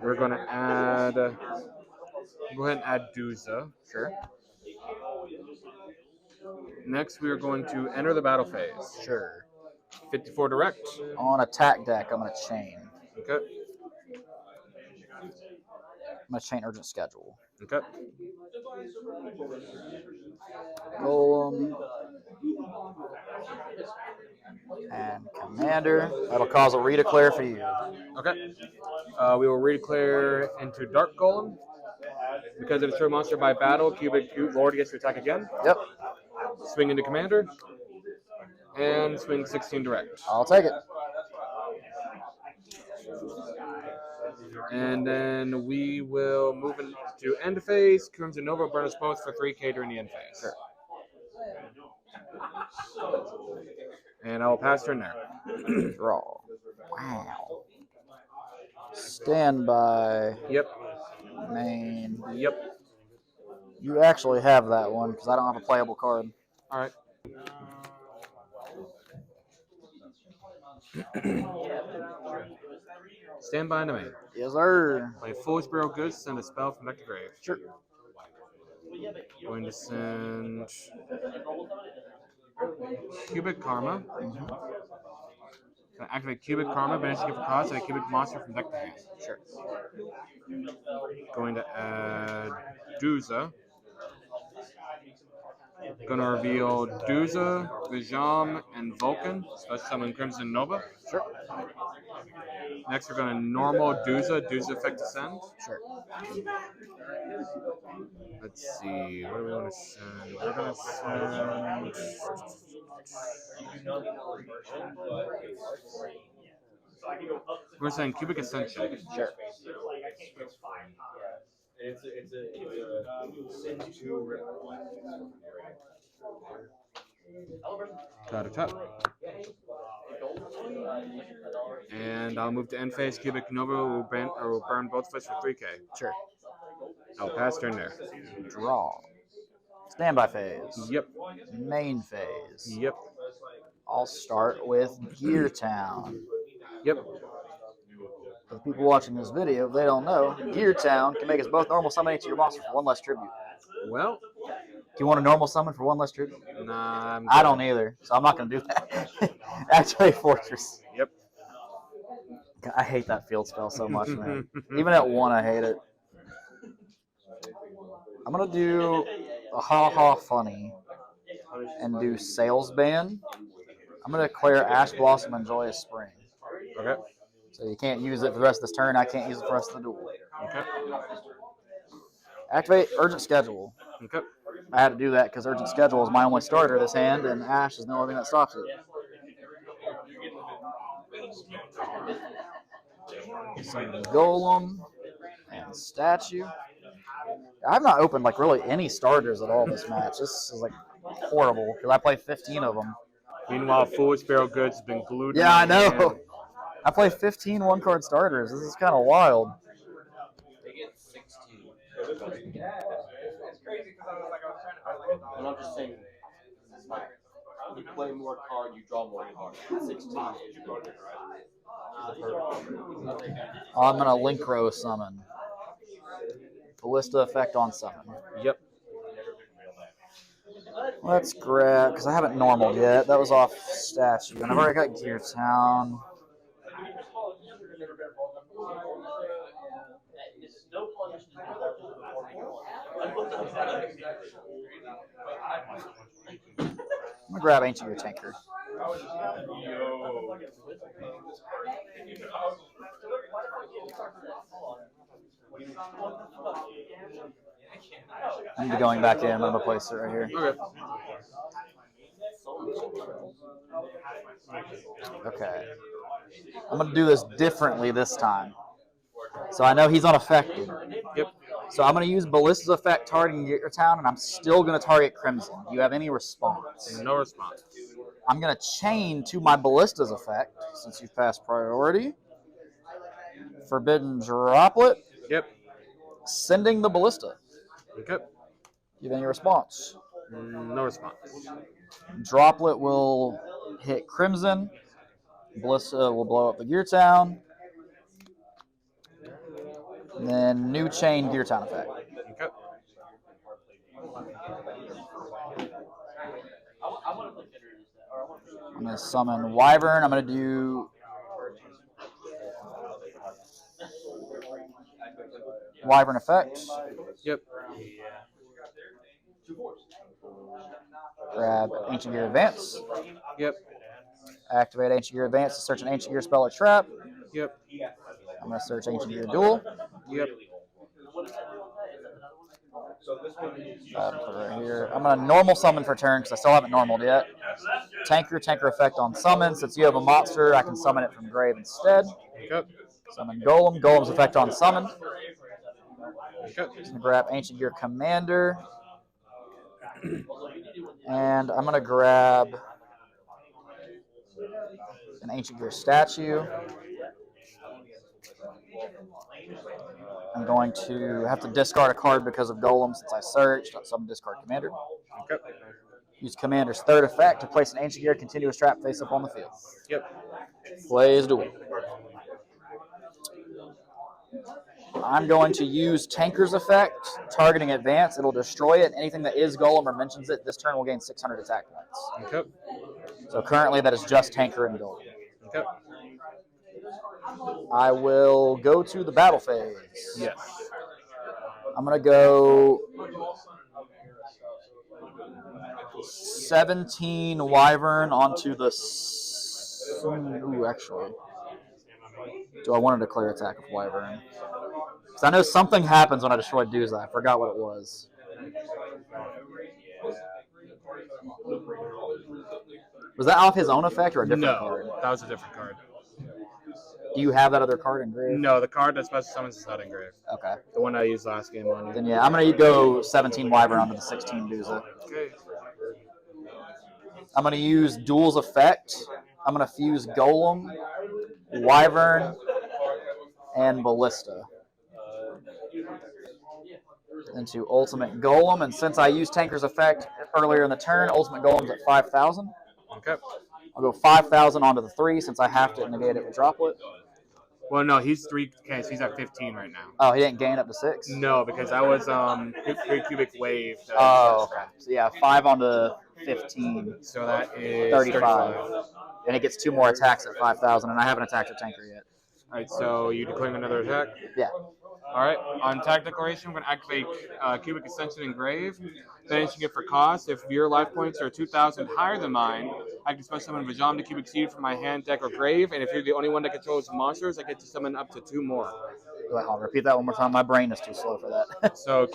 We're going to add. Go ahead and add Duza. Sure. Next, we are going to enter the battle phase. Sure. 54 direct. On attack deck, I'm going to chain. Okay. I'm going to chain Urgent Schedule. Okay. Golem. And Commander. That'll cause a redeclare for you. Okay. We will redeclare into Dark Golem. Because of destroy monster by battle, Cubic Lord gets to attack again. Yep. Swing into Commander. And swing 16 direct. I'll take it. And then we will move into end phase. Crimson Nova burn us both for 3k during the end phase. Sure. And I'll pass turn there. Draw. Wow. Standby. Yep. Main. Yep. You actually have that one because I don't have a playable card. All right. Stand by in the main. Yes, sir. Play Foolish Burial Goods, send a spell from deck to grave. Sure. Going to send Cubic Karma. Mm-hmm. Gonna activate Cubic Karma, banishing it for cost, and a Cubic Monster from deck to hand. Sure. Going to add Duza. Gonna reveal Duza, Vijam, and Vulcan. Special summon Crimson Nova. Sure. Next, we're gonna normal Duza. Duza effect to send. Sure. Let's see. What do we want to send? We're gonna send. We're saying Cubic Ascension. Sure. Got a top. And I'll move to end phase. Cubic Nova will burn both fists for 3k. Sure. I'll pass turn there. Draw. Standby phase. Yep. Main phase. Yep. I'll start with Gear Town. Yep. For the people watching this video, if they don't know, Gear Town can make us both normal summon to your monster for 1 less tribute. Well, Do you want a normal summon for 1 less tribute? nah, I'm I good. don't either, so I'm not going to do that. Activate Fortress. Yep. God, I hate that field spell so much, man. Even at 1, I hate it. I'm going to do a Ha Ha Funny and do Sales Ban. I'm going to declare Ash Blossom and Joyous Spring. Okay. So you can't use it for the rest of this turn. I can't use it for the rest of the duel. Okay. Activate Urgent Schedule. Okay. I had to do that because Urgent Schedule is my only starter this hand, and Ash is the only thing that stops it. Summon Golem and Statue. I've not opened like really any starters at all this match. This is like horrible because I play 15 of them. Meanwhile, Foolish Barrel Goods has been glued. Yeah, I to my hand. know. I play 15 one-card starters. This is kind of wild. And I'm just saying, you play more card, you draw more cards. 16 is I'm going to Link Row summon. Ballista effect on summon. Yep. Let's grab, because I haven't normaled yet. That was off Statue. And I've already got Gear Town. I'm going to grab Ancient Gear Tanker. I'm going to be going back in. I'm going to place it right here. Okay. Okay. I'm going to do this differently this time. So I know he's unaffected. Yep. So I'm going to use Ballista's effect targeting Gear Town, and I'm still going to target Crimson. Do you have any response? No response. I'm going to chain to my Ballista's effect, since you've passed priority. Forbidden Droplet. Yep. Sending the Ballista. Okay. Do you have any response? No response. Droplet will hit Crimson. Ballista will blow up the Gear Town. And then new chain Gear Town effect. Okay. I'm going to summon Wyvern. I'm going to do Wyvern effect. Yep. Grab Ancient Gear Advance. Yep. Activate Ancient Gear Advance to search an Ancient Gear spell or trap. Yep. I'm going to search Ancient Gear Duel. Yep. Put it right here. I'm going to normal summon for turn because I still haven't normaled yet. Tanker effect on summon. Since you have a monster, I can summon it from grave instead. Okay. Summon Golem. Golem's effect on summon. Okay. Just going to grab Ancient Gear Commander. And I'm going to grab an Ancient Gear Statue. I'm going to have to discard a card because of Golem since I searched. So I'm discard Commander. Okay. Use Commander's third effect to place an Ancient Gear continuous trap face up on the field. Yep. Plays Duel. I'm going to use Tanker's effect, targeting advance. It'll destroy it. Anything that is Golem or mentions it this turn will gain 600 attack points. Okay. So currently that is just Tanker and Golem. Okay. I will go to the battle phase. Yes. I'm going to go 17 Wyvern onto the... Ooh, actually. Do I want to declare attack with Wyvern? Because I know something happens when I destroy Duza. I forgot what it was. Was that off his own effect or a different card? No, that was a different card. Do you have that other card engraved? No, the card that special summons is not engraved. Okay. The one I used last game on you. Then yeah, I'm going to go 17 Wyvern onto the 16 Duza. Okay. I'm going to use Duel's effect. I'm going to fuse Golem, Wyvern, and Ballista into Ultimate Golem. And since I used Tanker's effect earlier in the turn, Ultimate Golem's at 5,000. Okay. I'll go 5,000 onto the 3 since I have to negate it with Droplet. Well, no, he's 3K, so he's at 15 right now. Oh, he didn't gain up to 6? No, because I was 3 cubic wave. Oh, okay. So yeah, 5 on the 15. So that is 35. And it gets 2 more attacks at 5,000, and I haven't attacked a tanker yet. All right, so you declaring another attack? Yeah. All right, on attack declaration, I'm going to activate Cubic Ascension Engrave. Banishing it for cost. If your life points are 2,000 higher than mine, I can special summon Vajam to Cubic Seed from my hand, deck, or grave. And if you're the only one that controls monsters, I get to summon up to 2 more. Wait, I'll repeat that one more time. My brain is too slow for that. So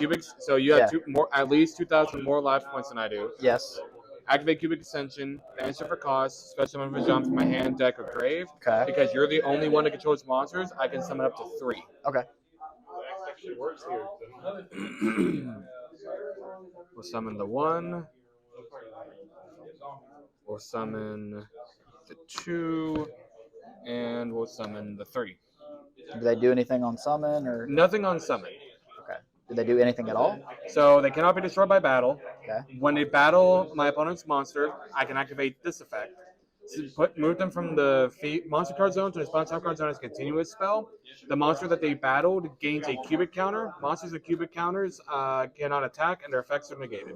you have Yeah. at least 2,000 more life points than I do. Yes. Activate Cubic Ascension, banish it for cost, special summon Vajam from my hand, deck, or grave. Okay. Because you're the only one that controls monsters, I can summon up to 3. Okay. We'll summon the 1. We'll summon the 2. And we'll summon the 3. Do they do anything on summon or Nothing on summon. okay? Do they do anything at all? So they cannot be destroyed by battle. Okay. When they battle my opponent's monster, I can activate this effect. So move them from the monster card zone to the spawn top card zone as a continuous spell. The monster that they battled gains a cubic counter. Monsters with cubic counters cannot attack, and their effects are negated.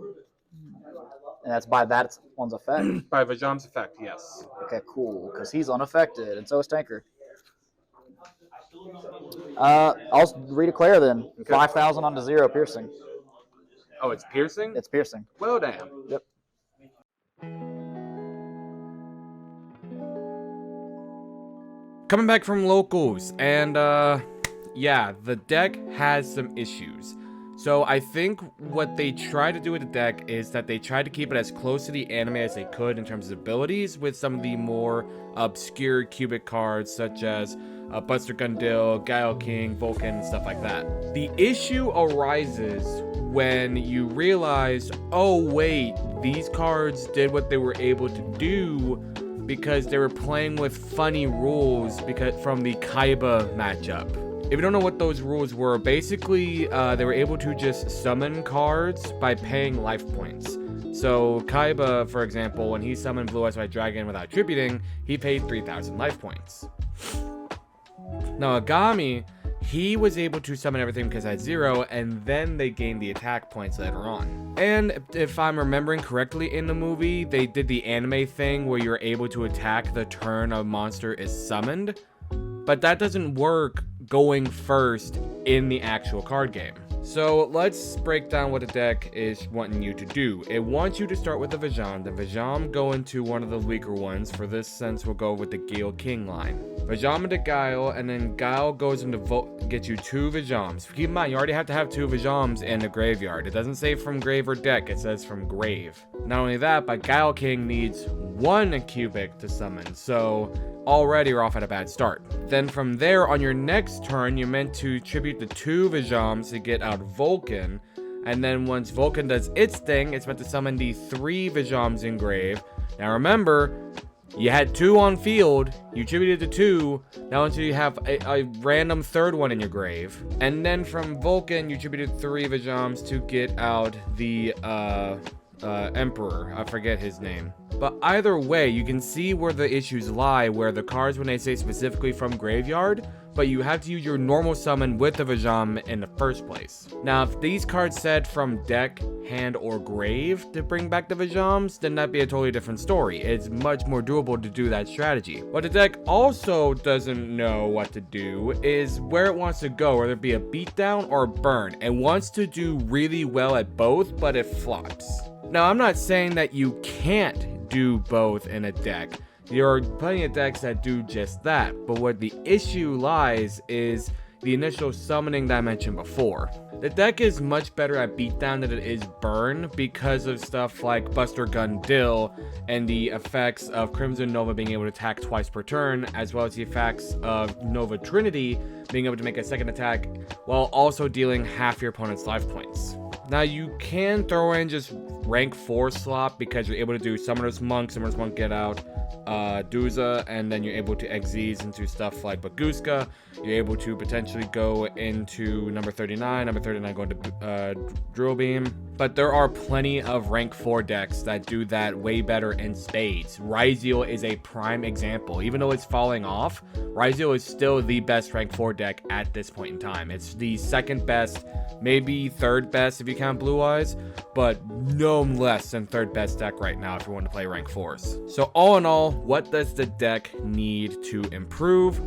And that's by that one's effect? By Vajam's effect, yes. Okay, cool. Because he's unaffected, and so is Tanker. I'll redeclare then. Okay. 5,000 onto 0 piercing. Oh, it's piercing? It's piercing. Well, damn. Yep. Coming back from locals, and yeah, the deck has some issues. So I think what they try to do with the deck is that they try to keep it as close to the anime as they could in terms of abilities, with some of the more obscure cubic cards such as Buster Gundil, Guile King, Vulcan, and stuff like that. The issue arises when you realize, oh wait, these cards did what they were able to do because they were playing with funny rules from the Kaiba matchup. If you don't know what those rules were, basically they were able to just summon cards by paying life points. So Kaiba, for example, when he summoned Blue Eyes White Dragon without tributing, he paid 3,000 life points. Now Agami, he was able to summon everything because at 0, and then they gained the attack points later on. And if I'm remembering correctly in the movie, they did the anime thing where you're able to attack the turn a monster is summoned. But that doesn't work going first in the actual card game. So let's break down what the deck is wanting you to do. It wants you to start with the Vajam, then Vajam go into one of the weaker ones. For this sense, we'll go with the Guile King line. Vajam into Guile, and then Guile goes into get you 2 Vajams. Keep in mind, you already have to have 2 Vajams in the graveyard. It doesn't say from grave or deck, it says from grave. Not only that, but Guile King needs 1 cubic to summon, so already you're off at a bad start. Then from there, on your next turn, you're meant to tribute the 2 Vajams to get out Vulcan, and then once Vulcan does its thing, it's meant to summon the 3 Vajams in grave. Now remember, you had 2 on field, you tributed to 2, now until you have a random 3rd one in your grave. And then from Vulcan, you tributed 3 Vajams to get out the Emperor, I forget his name. But either way, you can see where the issues lie, where the cards, when they say specifically from graveyard, but you have to use your normal summon with the Vajam in the first place. Now, if these cards said from deck, hand, or grave to bring back the Vajams, then that'd be a totally different story. It's much more doable to do that strategy. What the deck also doesn't know what to do is where it wants to go, whether it be a beatdown or a burn. It wants to do really well at both, but it flops. Now, I'm not saying that you can't do both in a deck. There are plenty of decks that do just that, but where the issue lies is the initial summoning that I mentioned before. The deck is much better at beatdown than it is burn because of stuff like Buster Gundil and the effects of Crimson Nova being able to attack twice per turn, as well as the effects of Nova Trinity being able to make a second attack while also dealing half your opponent's life points. Now you can throw in just rank 4 slot because you're able to do Summoner's Monk get out, Duza, and then you're able to Xyz into stuff like Baguska. You're able to potentially go into number 39 go into Drill Beam. but there are plenty of rank 4 decks that do that way better in spades. yugioh is a prime example. Even though it's falling off, yugioh is still the best rank 4 deck at this point in time. It's the second best, maybe third best if you count Blue Eyes, but no less than third best deck right now if you want to play rank 4s. So all in all, what does the deck need to improve?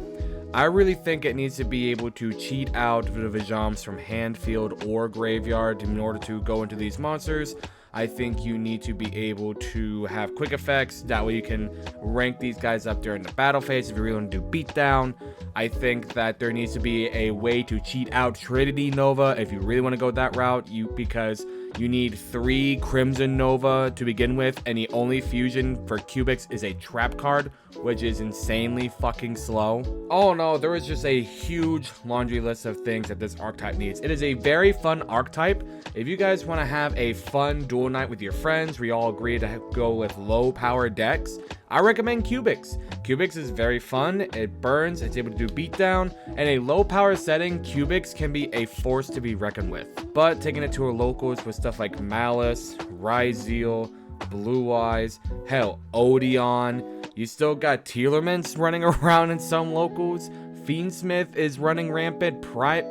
I really think it needs to be able to cheat out the Vijams from hand, field, or graveyard in order to go into these monsters. I think you need to be able to have quick effects. That way you can rank these guys up during the battle phase if you really want to do beatdown. I think that there needs to be a way to cheat out Trinity Nova if you really want to go that route. Because you need 3 Crimson Nova to begin with, and the only fusion for Cubics is a trap card, which is insanely fucking slow. All in all, there is just a huge laundry list of things that this archetype needs. It is a very fun archetype. If you guys want to have a fun duel night with your friends where you all agree to go with low power decks, I recommend Cubics. Cubics is very fun, it burns, it's able to do beatdown, and a low power setting, Cubics can be a force to be reckoned with. But taking it to our locals with stuff like Malice, yugioh, Blue Eyes, hell, Odeon, you still got Telerments running around in some locals. Fiendsmith is running rampant.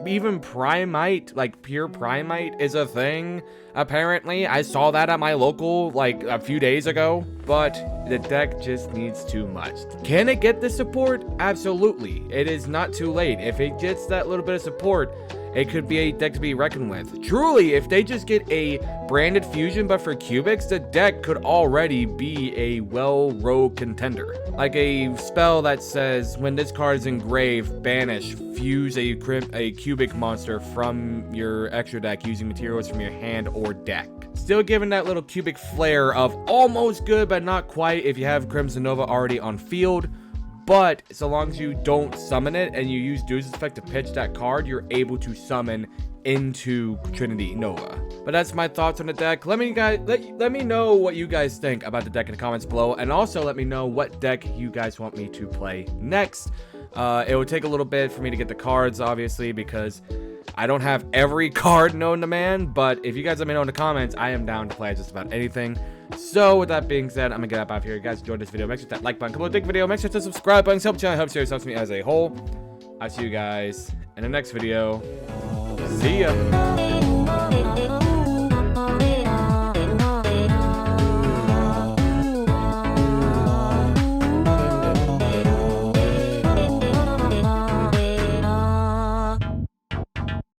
Even Primite, like pure Primite, is a thing. Apparently, I saw that at my local like a few days ago. But the deck just needs too much. Can it get the support? Absolutely. It is not too late. If it gets that little bit of support, it could be a deck to be reckoned with. Truly, if they just get a branded fusion but for Cubics, the deck could already be a well-rogue contender. Like a spell that says, when this card is engraved, banish, fuse a cubic monster from your extra deck using materials from your hand or deck. Still giving that little cubic flair of almost good but not quite if you have Crimson Nova already on field. But so long as you don't summon it and you use Dude's effect to pitch that card, you're able to summon into Trinity Nova. But that's my thoughts on the deck. Let me know what you guys think about the deck in the comments below, and also let me know what deck you guys want me to play next. It would take a little bit for me to get the cards, obviously, because I don't have every card known to man, but if you guys let me know in the comments, I am down to play just about anything. So with that being said, I'm gonna get up out of here. You guys enjoyed this video, make sure to hit that like button, come on, dig video, make sure to subscribe button, help the channel, helps me as a whole. I'll see you guys in the next video. See ya.